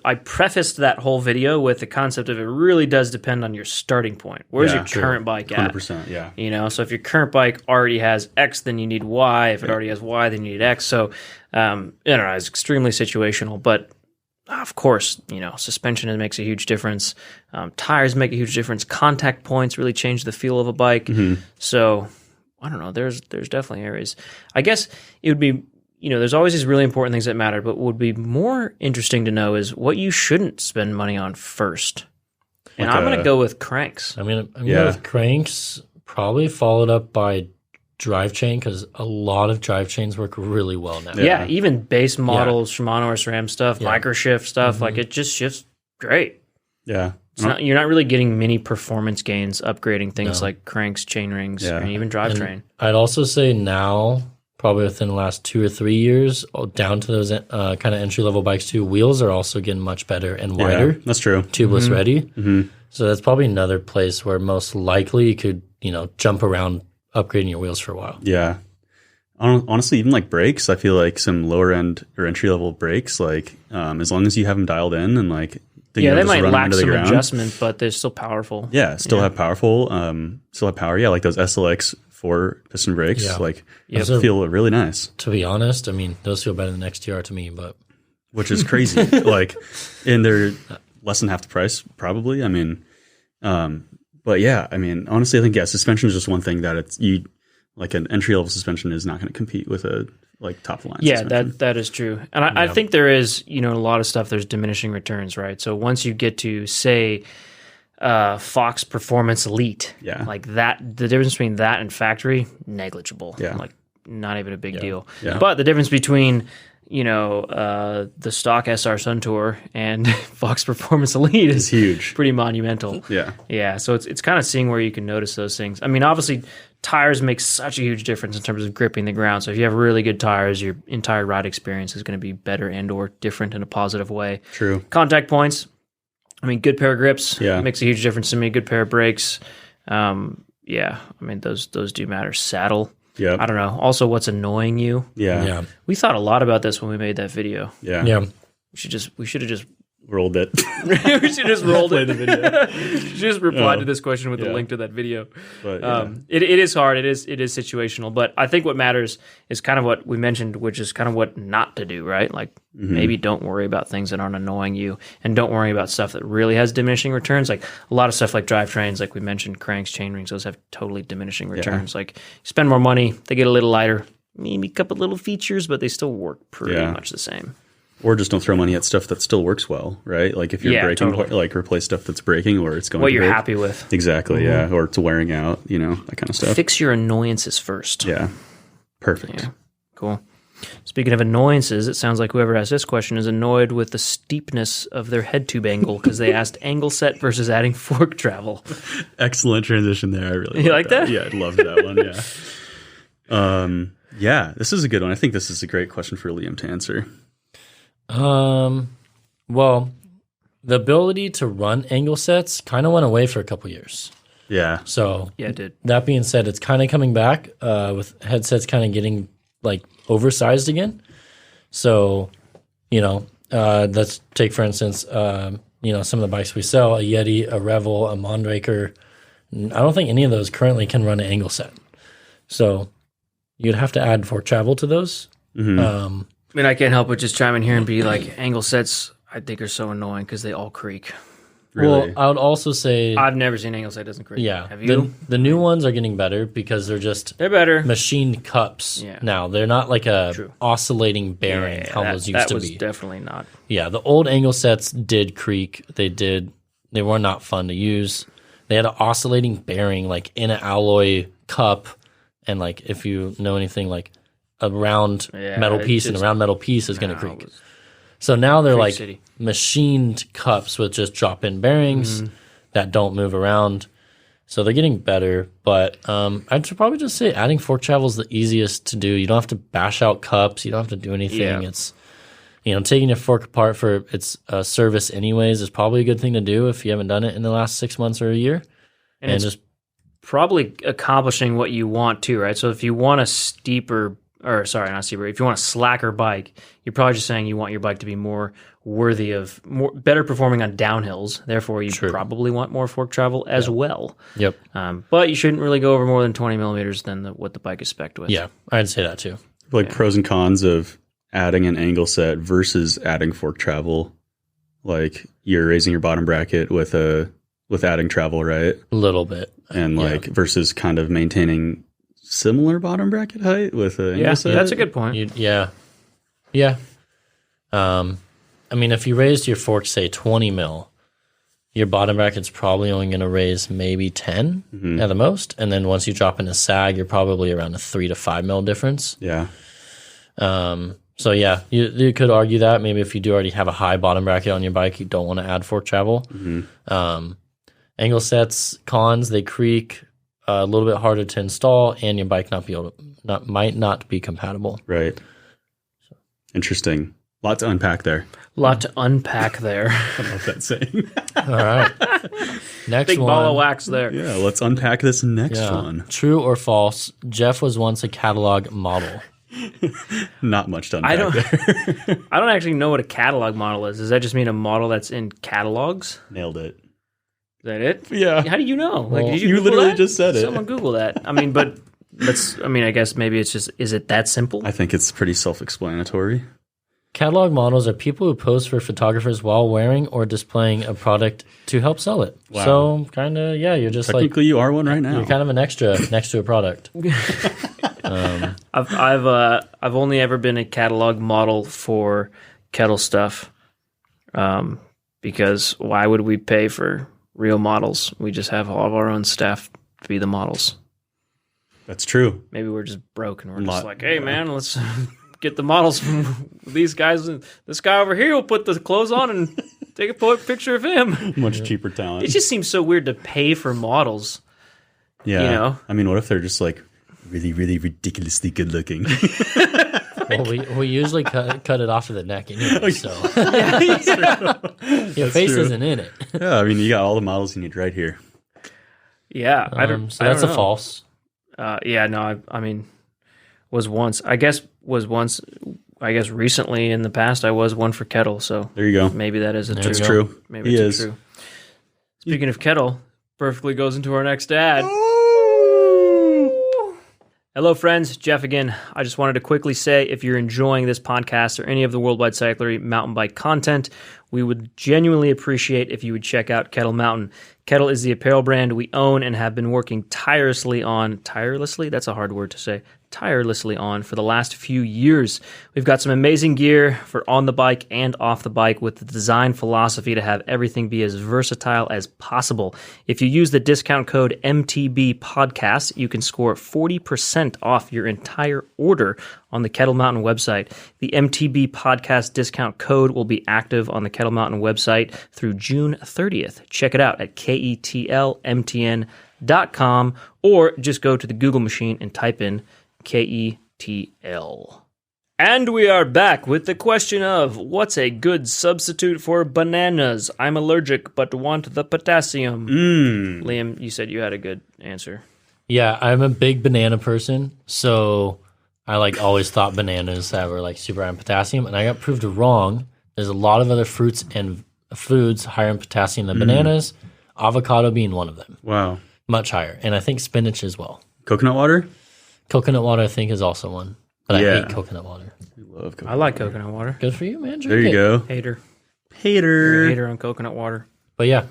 I prefaced that whole video with the concept of it really does depend on your starting point. Where's Yeah, your true. current bike at? 100%, yeah. So if your current bike already has X, then you need Y. If it already has Y, then you need X. So, it's extremely situational. But of course, suspension makes a huge difference. Tires make a huge difference. Contact points really change the feel of a bike. So, I don't know. There's definitely areas. I guess it would be. There's always these really important things that matter, but what would be more interesting to know is what you shouldn't spend money on first. And Like I'm going to go with cranks. I'm gonna go with cranks, probably followed up by drive chain, because a lot of drive chains work really well now. Yeah, even base models, Shimano or SRAM stuff, microshift stuff, like it just shifts great. Yeah. You're not really getting many performance gains upgrading things like cranks, chain rings, Yeah. and even drivetrain. I'd also say now, probably within the last 2 or 3 years, down to those kind of entry-level bikes too, wheels are also getting much better and wider, That's true. tubeless ready. So that's probably another place where most likely you could, jump around upgrading your wheels for a while. Yeah. Honestly, even like brakes, I feel like some lower end or entry level brakes, like as long as you have them dialed in and like They just might run them lack into the some ground. adjustment, but they're still powerful. Yeah, still have powerful, still have power. Yeah, like those SLX 4 piston brakes, Yeah. like Yep. those feel really nice, To be honest, I mean, those feel better than the XTR to me, but which is crazy. Like, and they're less than half the price, probably. I mean, but yeah, I mean, honestly, I think suspension is just one thing that like an entry level suspension is not going to compete with a like top line. Yeah, suspension. that is true. And I think there is, a lot of stuff, there's diminishing returns, right? So once you get to, say, Fox Performance Elite, like that, the difference between that and factory, negligible. Yeah. Like not even a big deal. Yeah. But the difference between, the stock SR Suntour and Fox Performance Elite is huge. pretty monumental. Yeah. Yeah, so it's kind of seeing where you can notice those things. I mean, obviously, tires make such a huge difference in terms of gripping the ground. So if you have really good tires, your entire ride experience is going to be better and or different in a positive way. True. Contact points. I mean, good pair of grips makes a huge difference to me. Good pair of brakes. I mean, those do matter. Saddle. Yeah. I don't know. Also, what's annoying you? Yeah. yeah. We thought a lot about this when we made that video. Yeah. Yeah. We should have just rolled it. We should just rolled Play it. the video. Just reply to this question with the link to that video. But, it is hard. It is situational. But I think what matters is kind of what we mentioned, which is kind of what not to do, right? Like maybe don't worry about things that aren't annoying you, and don't worry about stuff that really has diminishing returns. Like a lot of stuff like drivetrains, like we mentioned, cranks, chain rings, those have totally diminishing returns. Like you spend more money, they get a little lighter, maybe a couple little features, but they still work pretty much the same. Or just don't throw money at stuff that still works well, right? Like if you're breaking, like replace stuff that's breaking or it's going what to you're break. happy with. Exactly, or it's wearing out, that kind of stuff. Fix your annoyances first. Yeah, perfect. Yeah, cool. Speaking of annoyances, it sounds like whoever asked this question is annoyed with the steepness of their head tube angle because they asked angle set versus adding fork travel. Excellent transition there. I really you like that? Yeah, I loved that one. Yeah. This is a good one. I think this is a great question for Liam to answer. Well, the ability to run angle sets kind of went away for a couple years. Yeah. So yeah, it did. That being said, it's kind of coming back with headsets kind of getting like oversized again. So, let's take for instance, some of the bikes we sell, a Yeti, a Revel, a Mondraker. I don't think any of those currently can run an angle set. So you'd have to add fork travel to those. I mean, I can't help but just chime in here and be like, angle sets, I think, are so annoying because they all creak. Really? Well, I would also say I've never seen an angle set that doesn't creak. Yeah. Have you? The new ones are getting better because they're better. machined cups now. They're not like a oscillating bearing how those used to be. That was definitely not. Yeah, the old angle sets did creak. They were not fun to use. They had an oscillating bearing like in an alloy cup, and like if you know anything, like a round metal piece and a round metal piece is going to creak. So now they're like machined cups with just drop-in bearings that don't move around. So they're getting better, but I'd probably just say adding fork travel is the easiest to do. You don't have to bash out cups. You don't have to do anything. Yeah. It's taking your fork apart for its service anyways is probably a good thing to do if you haven't done it in the last 6 months or a year. And it's just probably accomplishing what you want too, right? So if you want a steeper, or sorry, not steeper, if you want a slacker bike, you're probably just saying you want your bike to be more worthy of better performing on downhills. Therefore, you probably want more fork travel as well. Yep. But you shouldn't really go over more than 20 millimeters than what the bike is spec'd with. Yeah, I'd say that too. Like pros and cons of adding an angle set versus adding fork travel. Like you're raising your bottom bracket with adding travel, right? A little bit. And versus kind of maintaining similar bottom bracket height with a angle set. That's a good point. Yeah. I mean, if you raised your fork, say 20 mil, your bottom bracket's probably only going to raise maybe 10 at the most. And then once you drop into sag, you're probably around a 3 to 5 mil difference. Yeah. So yeah, you could argue that maybe if you do already have a high bottom bracket on your bike, you don't want to add fork travel. Angle sets, cons, they creak, a little bit harder to install, and your bike might not be compatible. Right. Interesting. Lot to unpack there. I love that saying. All right. Next Big one. ball of wax there. Yeah, let's unpack this next one. True or false, Jeff was once a catalog model. Not much to unpack there. I don't actually know what a catalog model is. Does that just mean a model that's in catalogs? Nailed it. Is that it? Yeah. How do you know? Well, did you Google literally that? just said it. Someone Google that. I mean, but I guess maybe it's just, is it that simple? I think it's pretty self-explanatory. Catalog models are people who pose for photographers while wearing or displaying a product to help sell it. Wow. So kind of, you're just Technically, you are one right now. You're kind of an extra next to a product. I've only ever been a catalog model for kettle stuff, because why would we pay for real models? We just have all of our own staff to be the models. That's true. Maybe we're just broke and we're just like, hey man, let's get the models from these guys. This guy over here will put the clothes on and take a picture of him. Much cheaper talent. It just seems so weird to pay for models. Yeah. I mean, what if they're just like really, really ridiculously good looking? Well, we usually cut it off of the neck anyway, so your face isn't in it. Yeah, I mean, you got all the models you need right here. Yeah, So that's a false. I mean, was once I guess recently in the past I was one for Kettle, so There you go. maybe that is a That's true. Maybe He it's is. true. Speaking of Kettle, perfectly goes into our next ad. Hello, friends. Jeff again. I just wanted to quickly say if you're enjoying this podcast or any of the Worldwide Cyclery mountain bike content, we would genuinely appreciate if you would check out Kettle Mountain. Kettle is the apparel brand we own and have been working tirelessly on. Tirelessly? That's a hard word to say. Tirelessly on for the last few years. We've got some amazing gear for on the bike and off the bike with the design philosophy to have everything be as versatile as possible. If you use the discount code MTB Podcast, you can score 40% off your entire order on the Kettle Mountain website. The MTB Podcast discount code will be active on the Kettle Mountain website through June 30th. Check it out at ketlmtn.com or just go to the Google machine and type in KETL. And we are back with the question of what's a good substitute for bananas? I'm allergic but want the potassium. Liam, you said you had a good answer. Yeah, I'm a big banana person, so I always thought bananas that were super high in potassium, and I got proved wrong. There's a lot of other fruits and foods higher in potassium than bananas, avocado being one of them. Wow. Much higher, and I think spinach as well. Coconut water? Coconut water, I think, is also one. But I hate coconut water. I love coconut I like coconut water. Good for you, man. There you go. Hater. Hater. Hater on coconut water. But yeah,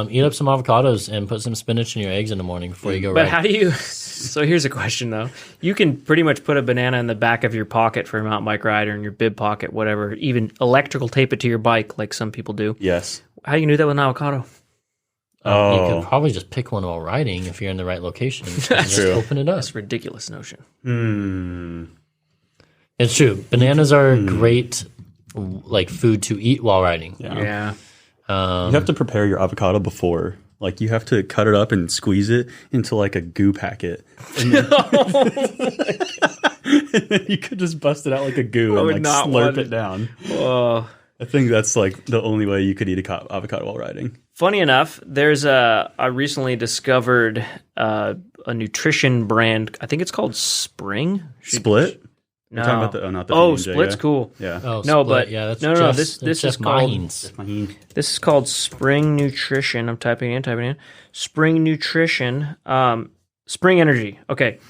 eat up some avocados and put some spinach in your eggs in the morning before you go But ride. how do you... So here's a question, though. You can pretty much put a banana in the back of your pocket for a mountain bike ride or in your bib pocket, whatever. Even electrical tape it to your bike like some people do. Yes. How you can do that with an avocado? You could probably just pick one while riding if you're in the right location. And just true. open it up. That's a ridiculous notion. It's true. Bananas are great food to eat while riding. Yeah. You have to prepare your avocado before. You have to cut it up and squeeze it into a goo packet. And then, and then you could just bust it out like a goo and slurp it down. Oh. I think that's the only way you could eat a avocado while riding. Funny enough, there's I recently discovered a nutrition brand. I think it's called Spring. Split? No. You're talking about not the Oh, B&J, Split's yeah? cool. Yeah. Oh, No, Split. but yeah, that's no. Jeff's- This Jeff is called Mines. this is called Spring Nutrition. I'm typing in. Spring Nutrition. Spring Energy. Okay,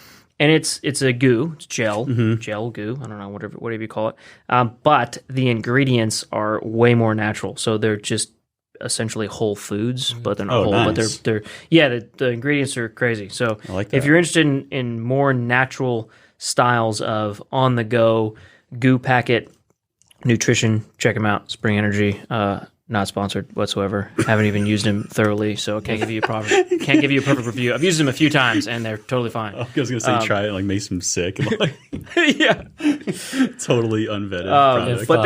and it's a goo. It's gel goo. I don't know whatever you call it. But the ingredients are way more natural. So they're just essentially whole foods, but they're not whole. Nice. But they're the ingredients are crazy. So I like that. if you're interested in more natural styles of on the go goo packet nutrition, check them out. Spring Energy. Not sponsored whatsoever. Haven't even used them thoroughly, so can't give you a perfect review. I've used them a few times and they're totally fine. I was gonna say try it, makes them sick. Yeah. Totally unvetted product. But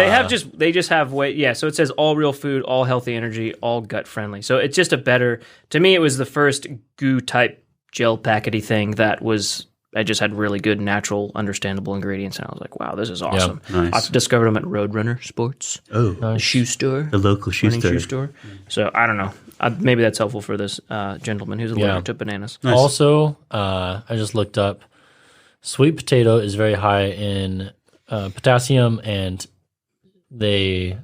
they just have way so it says all real food, all healthy energy, all gut friendly. So it's just to me it was the first goo type gel packety thing that was I just had really good, natural, understandable ingredients, and I was like, "Wow, this is awesome!" Yeah, nice. I've discovered them at Roadrunner Sports, the shoe store, the local shoe store. So I don't know. Maybe that's helpful for this gentleman who's allergic to bananas. Nice. Also, I just looked up. Sweet potato is very high in potassium, and they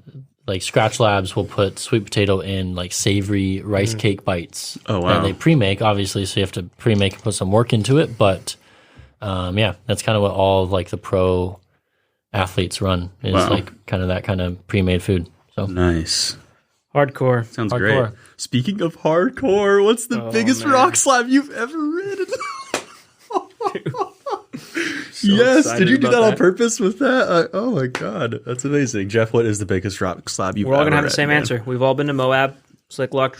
Scratch Labs will put sweet potato in savory rice cake bites. Oh wow! That they pre-make, obviously, so you have to pre-make and put some work into it, but. That's kind of what all the pro athletes run is kind of that kind of pre-made food. So nice, hardcore. Sounds great. Speaking of hardcore, what's the biggest rock slab you've ever ridden? Yes, did you do that on purpose with that? Oh my god, that's amazing, Jeff. What is the biggest rock slab you've? We're all ever gonna have the ridden, same man? answer. We've all been to Moab, Slick Rock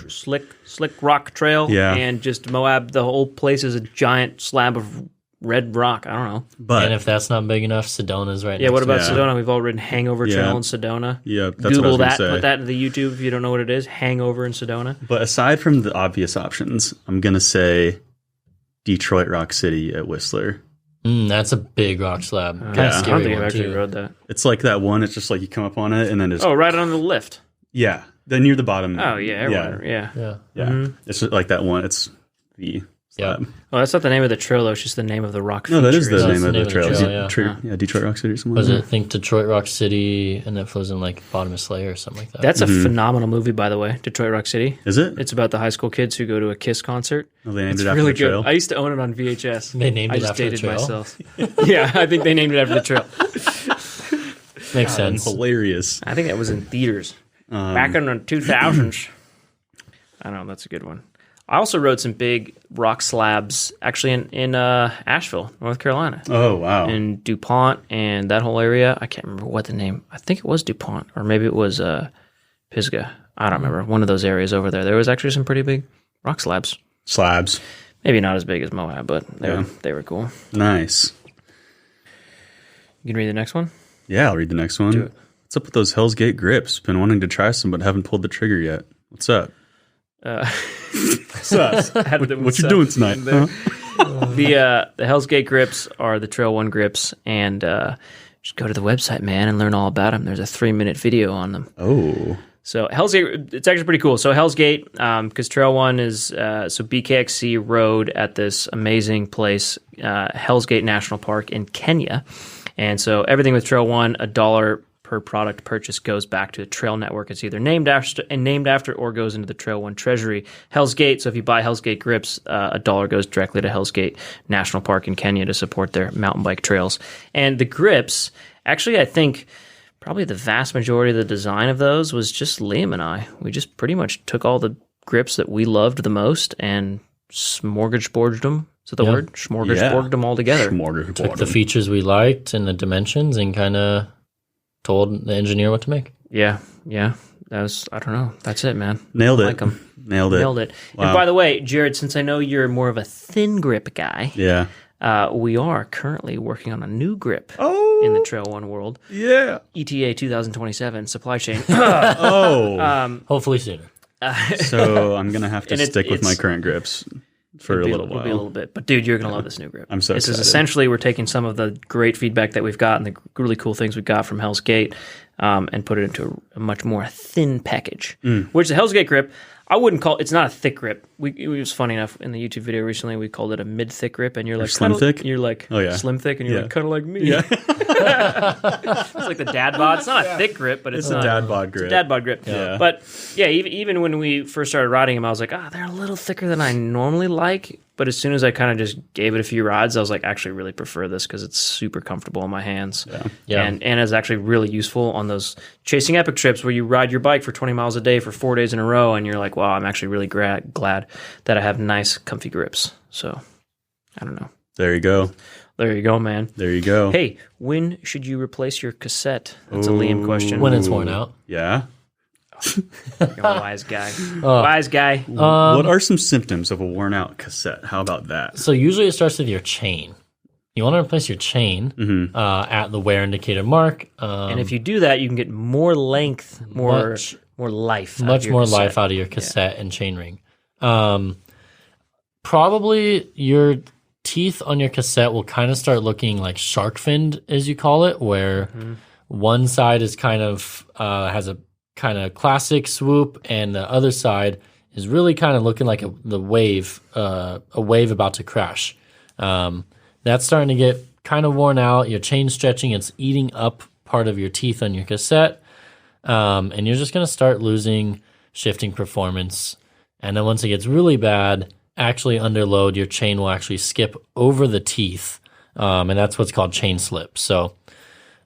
Trail, and just Moab. The whole place is a giant slab of red rock. I don't know. And if that's not big enough, Sedona's right. Yeah. What about Yeah. Sedona? We've all ridden Hangover Trail in Sedona. Yeah, that's Google what I was that. gonna say. Put that in the YouTube if you don't know what it is. Hangover in Sedona. But aside from the obvious options, I'm gonna say Detroit Rock City at Whistler. That's a big rock slab. Kind Yeah. of I scary don't think I've one, actually too. rode that. It's like that one. It's just you come up on it and then just Right on the lift. then near the bottom. Oh yeah, everywhere. Yeah. Yeah. Yeah. It's just like that one. It's Yeah. Oh, that's not the name of the trail, though. It's just the name of the rock No, that is feature, the isn't name it? of the trail. yeah. Detroit Rock City or something. Was like it, I think, Detroit Rock City, and it flows in like Bottom of Slayer or something like that. That's a phenomenal movie, by the way, Detroit Rock City. Is it? It's about the high school kids who go to a Kiss concert. Oh, they named It's it after really the trail. good. I used to own it on VHS. They named I it just after the dated trail? myself. Yeah, I think they named it after the trail. Makes sense. Hilarious. I think that was in theaters back in the 2000s. I don't know. That's a good one. I also rode some big rock slabs actually in Asheville, North Carolina. Oh, wow. In DuPont and that whole area. I can't remember what the name. I think it was DuPont or maybe it was Pisgah. I don't remember. One of those areas over there. There was actually some pretty big rock slabs. Slabs. Maybe not as big as Moab, but they were cool. Nice. You can read the next one? Yeah, I'll read the next one. Do it. What's up with those Hell's Gate grips? Been wanting to try some, but haven't pulled the trigger yet. What's up? What's up? What you doing tonight? Huh? The Hell's Gate grips are the Trail One grips, and just go to the website, man, and learn all about them. There's a 3-minute video on them. Oh. So Hell's Gate, it's actually pretty cool. So Hell's Gate, because Trail One is, so BKXC rode at this amazing place, Hell's Gate National Park in Kenya. And so everything with Trail One, $1 per product purchase goes back to the Trail Network. It's either named after or goes into the Trail One treasury. Hell's Gate, so if you buy Hell's Gate grips, $1 goes directly to Hell's Gate National Park in Kenya to support their mountain bike trails. And the grips, actually, I think probably the vast majority of the design of those was just Liam and I. We just pretty much took all the grips that we loved the most and smorgasborded them. Is that the word? Smorgasborded them all together. Took the features we liked and the dimensions and kind of told the engineer what to make. Yeah. That was, I don't know. That's it, man. Nailed it. I like them. Nailed it. Wow. And by the way, Jared, since I know you're more of a thin grip guy, we are currently working on a new grip in the Trail One world. Yeah. ETA 2027 supply chain. Hopefully sooner. So I'm going to have to stick with my current grips for a little while. It'll be a little bit. But dude, you're going to love this new grip. I'm so excited. This is essentially, we're taking some of the great feedback that we've got and the really cool things we got from Hell's Gate and put it into a much more thin package. Which the Hell's Gate grip, I wouldn't call it's not a thick grip. It was funny enough in the YouTube video recently. We called it a mid-thick grip, and you're like slim thick. You're like slim thick, and you're like kind of like me. Yeah. It's like the dad bod. It's not a thick grip, but it's a dad bod grip. It's a dad bod grip. Yeah. But yeah, even when we first started riding them, I was like, they're a little thicker than I normally like. But as soon as I kind of just gave it a few rides, I was like, I actually really prefer this because it's super comfortable in my hands. Yeah. And it's actually really useful on those chasing epic trips where you ride your bike for 20 miles a day for 4 days in a row, and you're like, wow, I'm actually really glad that I have nice, comfy grips. So, I don't know. There you go. There you go, man. There you go. Hey, when should you replace your cassette? That's a Liam question. When it's worn out. Yeah. You're a wise guy. Wise guy. What are some symptoms of a worn out cassette? How about that? So usually it starts with your chain. You want to replace your chain at the wear indicator mark. And if you do that, you can get more length, more life. Much more life out of your cassette and chain ring. Probably your teeth on your cassette will kind of start looking like shark finned, as you call it, where one side is kind of has a kind of classic swoop, and the other side is really kind of looking like a wave about to crash. That's starting to get kind of worn out. Your chain stretching, it's eating up part of your teeth on your cassette, and you're just going to start losing shifting performance. And then once it gets really bad, actually under load, your chain will actually skip over the teeth, and that's what's called chain slip. So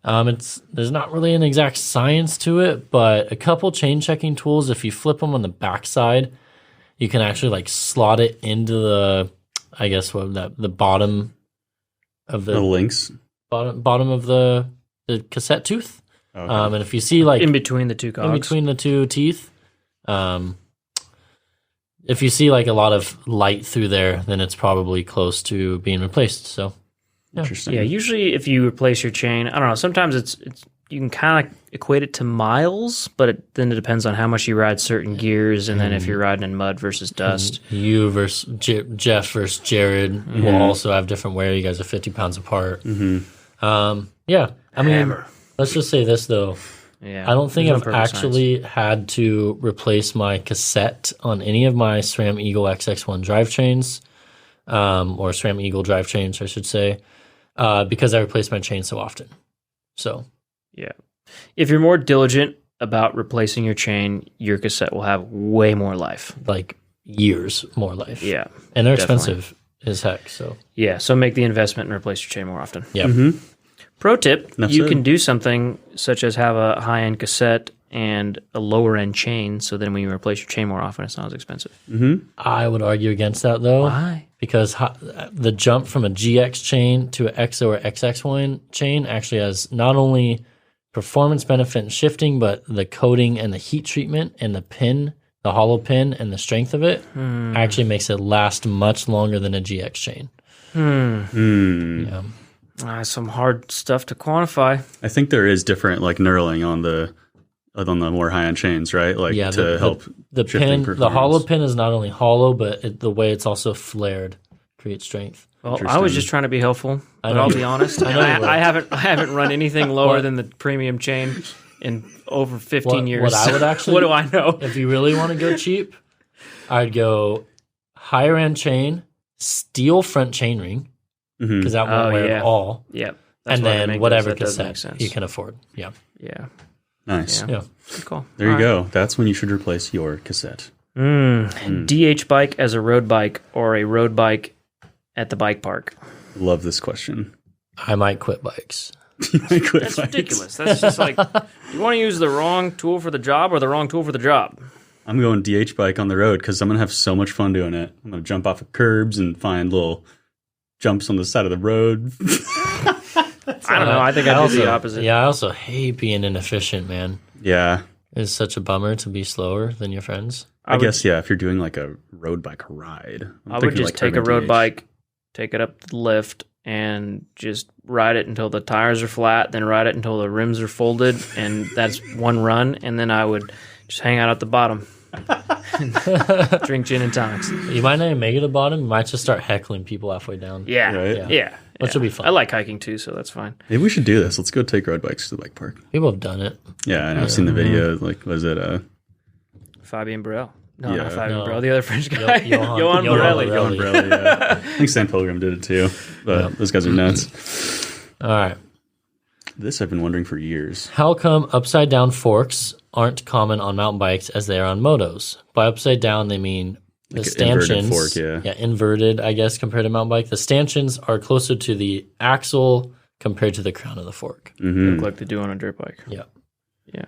there's not really an exact science to it, but a couple chain checking tools, if you flip them on the backside, you can actually like slot it into the, I guess the bottom of the links, bottom of the cassette tooth. Okay. And if you see like in between the two cogs. In between the two teeth, if you see like a lot of light through there, then it's probably close to being replaced. So. Yeah. Interesting. Yeah, usually if you replace your chain, I don't know, sometimes it's you can kind of equate it to miles, but then it depends on how much you ride certain gears, and then if you're riding in mud versus dust. You versus Jeff versus Jared will also have different wear. You guys are 50 pounds apart. Yeah, I mean, let's just say this though. Yeah, I don't think I've actually had to replace my cassette on any of my SRAM Eagle XX1 drivetrains. or SRAM Eagle drive chains, I should say, because I replace my chain so often. So, yeah. If you're more diligent about replacing your chain, your cassette will have way more life. Like years more life. Yeah. And they're definitely expensive as heck. So, yeah. So make the investment and replace your chain more often. yeah. Pro tip, Enough you said. can do something such as have a high-end cassette and a lower-end chain, so then when you replace your chain more often, it's not as expensive. I would argue against that, though. Why? Because the jump from a GX chain to an XO or XX1 chain actually has not only performance benefit in shifting, but the coating and the heat treatment and the pin, the hollow pin, and the strength of it actually makes it last much longer than a GX chain. Yeah. Some hard stuff to quantify. I think there is different like knurling on the more high end chains, right? Like to help the shifting pin. performance. The hollow pin is not only hollow, but the way it's also flared creates strength. Well, I was just trying to be helpful, but know I'll you be were. honest. I know you were. I haven't run anything lower than the premium chain in over 15 years. What I would actually, what do I know? If you really want to go cheap, I'd go higher end chain, steel front chain ring, because that won't wear at all. Yeah. And then whatever that does make cassette sense. you can afford. Yeah. Yeah. Nice. Yeah. Good call. There you go. That's when you should replace your cassette. DH bike as a road bike or a road bike at the bike park. Love this question. I might quit bikes. That's ridiculous. That's just like, you want to use the wrong tool for the job or the wrong tool for the job? I'm going DH bike on the road because I'm going to have so much fun doing it. I'm going to jump off of curbs and find little jumps on the side of the road. I don't know. I think I'd do the opposite. Yeah, I also hate being inefficient, man. Yeah. It's such a bummer to be slower than your friends. I guess, yeah, if you're doing like a road bike ride. I would just take a road bike, take it up the lift, and just ride it until the tires are flat, then ride it until the rims are folded, and that's one run. And then I would just hang out at the bottom and drink gin and tonics. You might not even make it to the bottom. You might just start heckling people halfway down. Yeah. Right? Yeah. Which will be fun. I like hiking too, so that's fine. Maybe we should do this. Let's go take road bikes to the bike park. People have done it. Yeah, I know. I've seen the video. Like, was it Fabien Barrel? No, Yeah. not Fabien No. Barrel. The other French guy. Johan Borelli. Borelli. umbrella? Yeah. I think Sam Pilgrim did it too. But those guys are nuts. All right. This I've been wondering for years. How come upside down forks aren't common on mountain bikes as they are on motos? By upside down, they mean the Like an inverted stanchions. fork, yeah. Inverted, I guess, compared to mountain bike. The stanchions are closer to the axle compared to the crown of the fork. Look like they do on a dirt bike. Yeah. Yeah.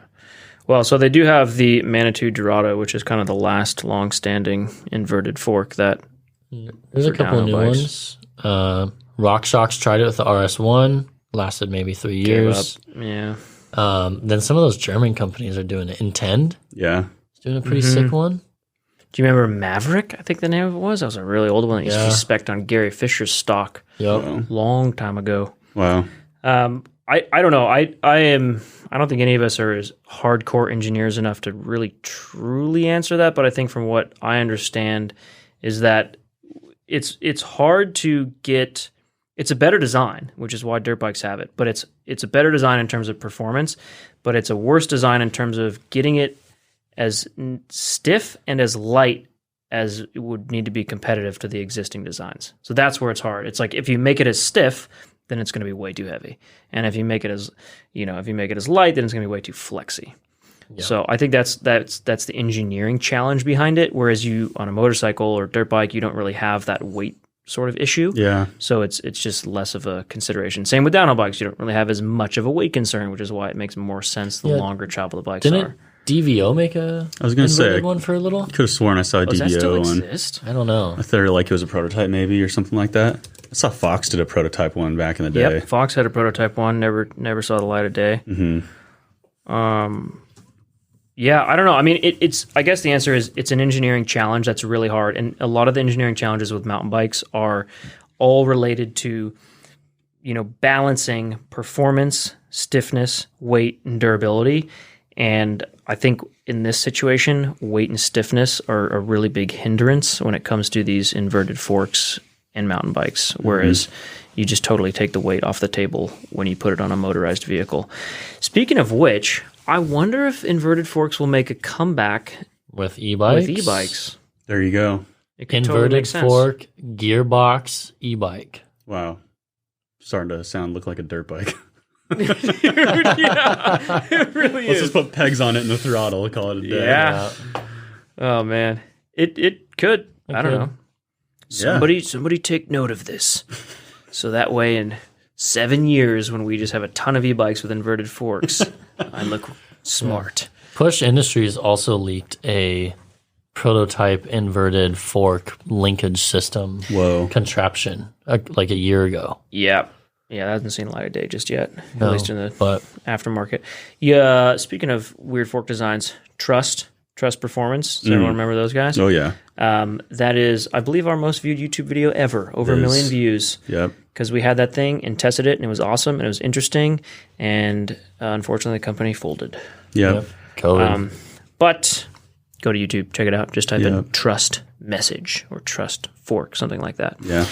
Well, so they do have the Manitou Dorado, which is kind of the last long-standing inverted fork that. There's a For couple of new downhill bikes. ones. RockShox tried it with the RS1. Lasted maybe 3 gave years. up. Yeah. Then some of those German companies are doing it. Intend Yeah. is doing a pretty sick one. Do you remember Maverick? I think the name of it was. That was a really old one that used to be spec'd on Gary Fisher's stock Yep. long time ago. Wow. I don't know. I don't think any of us are as hardcore engineers enough to really truly answer that. But I think from what I understand is that it's hard to get. It's a better design, which is why dirt bikes have it. But it's a better design in terms of performance, but it's a worse design in terms of getting it as stiff and as light as it would need to be competitive to the existing designs. So that's where it's hard. It's like if you make it as stiff, then it's going to be way too heavy. And if you make it as, if you make it as light, then it's going to be way too flexy. Yeah. So I think that's the engineering challenge behind it. Whereas you on a motorcycle or dirt bike, you don't really have that weight sort of issue. Yeah. So it's just less of a consideration. Same with downhill bikes. You don't really have as much of a weight concern, which is why it makes more sense the longer travel the bikes are. DVO make a I was going to say one for a little? Could have sworn I saw a Does that still DVO one. exist? I don't know. I thought like it was a prototype maybe or something like that. I saw Fox did a prototype one back in the day. Yep, Fox had a prototype one. Never saw the light of day. Yeah, I don't know. I mean, it's. I guess the answer is it's an engineering challenge that's really hard, and a lot of the engineering challenges with mountain bikes are all related to, balancing performance, stiffness, weight, and durability. And I think in this situation, weight and stiffness are a really big hindrance when it comes to these inverted forks and mountain bikes, whereas you just totally take the weight off the table when you put it on a motorized vehicle. Speaking of which, I wonder if inverted forks will make a comeback with e-bikes. with e-bikes. There you go. It could Inverted totally make sense. fork, gearbox, e-bike. Wow. Starting to look like a dirt bike. Dude, yeah, it really Let's is. just put pegs on it and the throttle. Call it a day. Yeah. Oh man, it could. I don't know. Somebody take note of this, so that way in 7 years, when we just have a ton of e-bikes with inverted forks, I look smart. Push Industries also leaked a prototype inverted fork linkage system contraption like a year ago. Yeah. Yeah, that hasn't seen light of day just yet, No, at least in the but aftermarket. Yeah, speaking of weird fork designs, Trust Performance. Does everyone remember those guys? Oh, yeah. That is, I believe, our most viewed YouTube video ever, over 1 million views. Yep. Because we had that thing and tested it, and it was awesome, and it was interesting, and unfortunately, the company folded. Yep. COVID. But go to YouTube, check it out. Just type in Trust Message or Trust Fork, something like that. Yeah.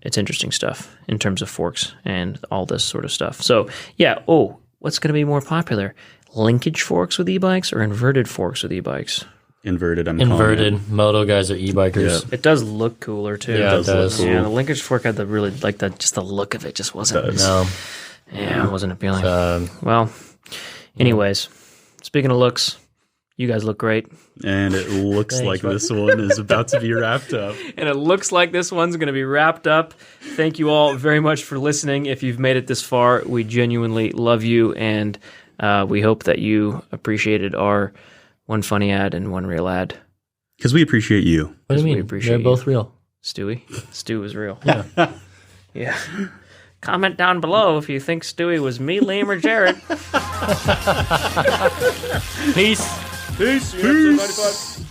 It's interesting stuff in terms of forks and all this sort of stuff. So, yeah. Oh, what's going to be more popular? Linkage forks with e-bikes or inverted forks with e-bikes? Inverted. Inverted. Moto guys are e-bikers. It does look cooler too. Yeah, it does. Look cool. Yeah, the linkage fork had the really just the look of it just wasn't. No. Yeah, it wasn't appealing. Well, anyways, speaking of looks, you guys look great. And it looks like this one is about to be wrapped up. And it looks like this one's going to be wrapped up. Thank you all very much for listening. If you've made it this far, we genuinely love you, and we hope that you appreciated our one funny ad and one real ad. Because we appreciate you. What do you We mean? appreciate They're you. both real. Stewie? Stu is real. Yeah. Yeah. Comment down below if you think Stewie was me, Liam, or Jared. Peace. Peace.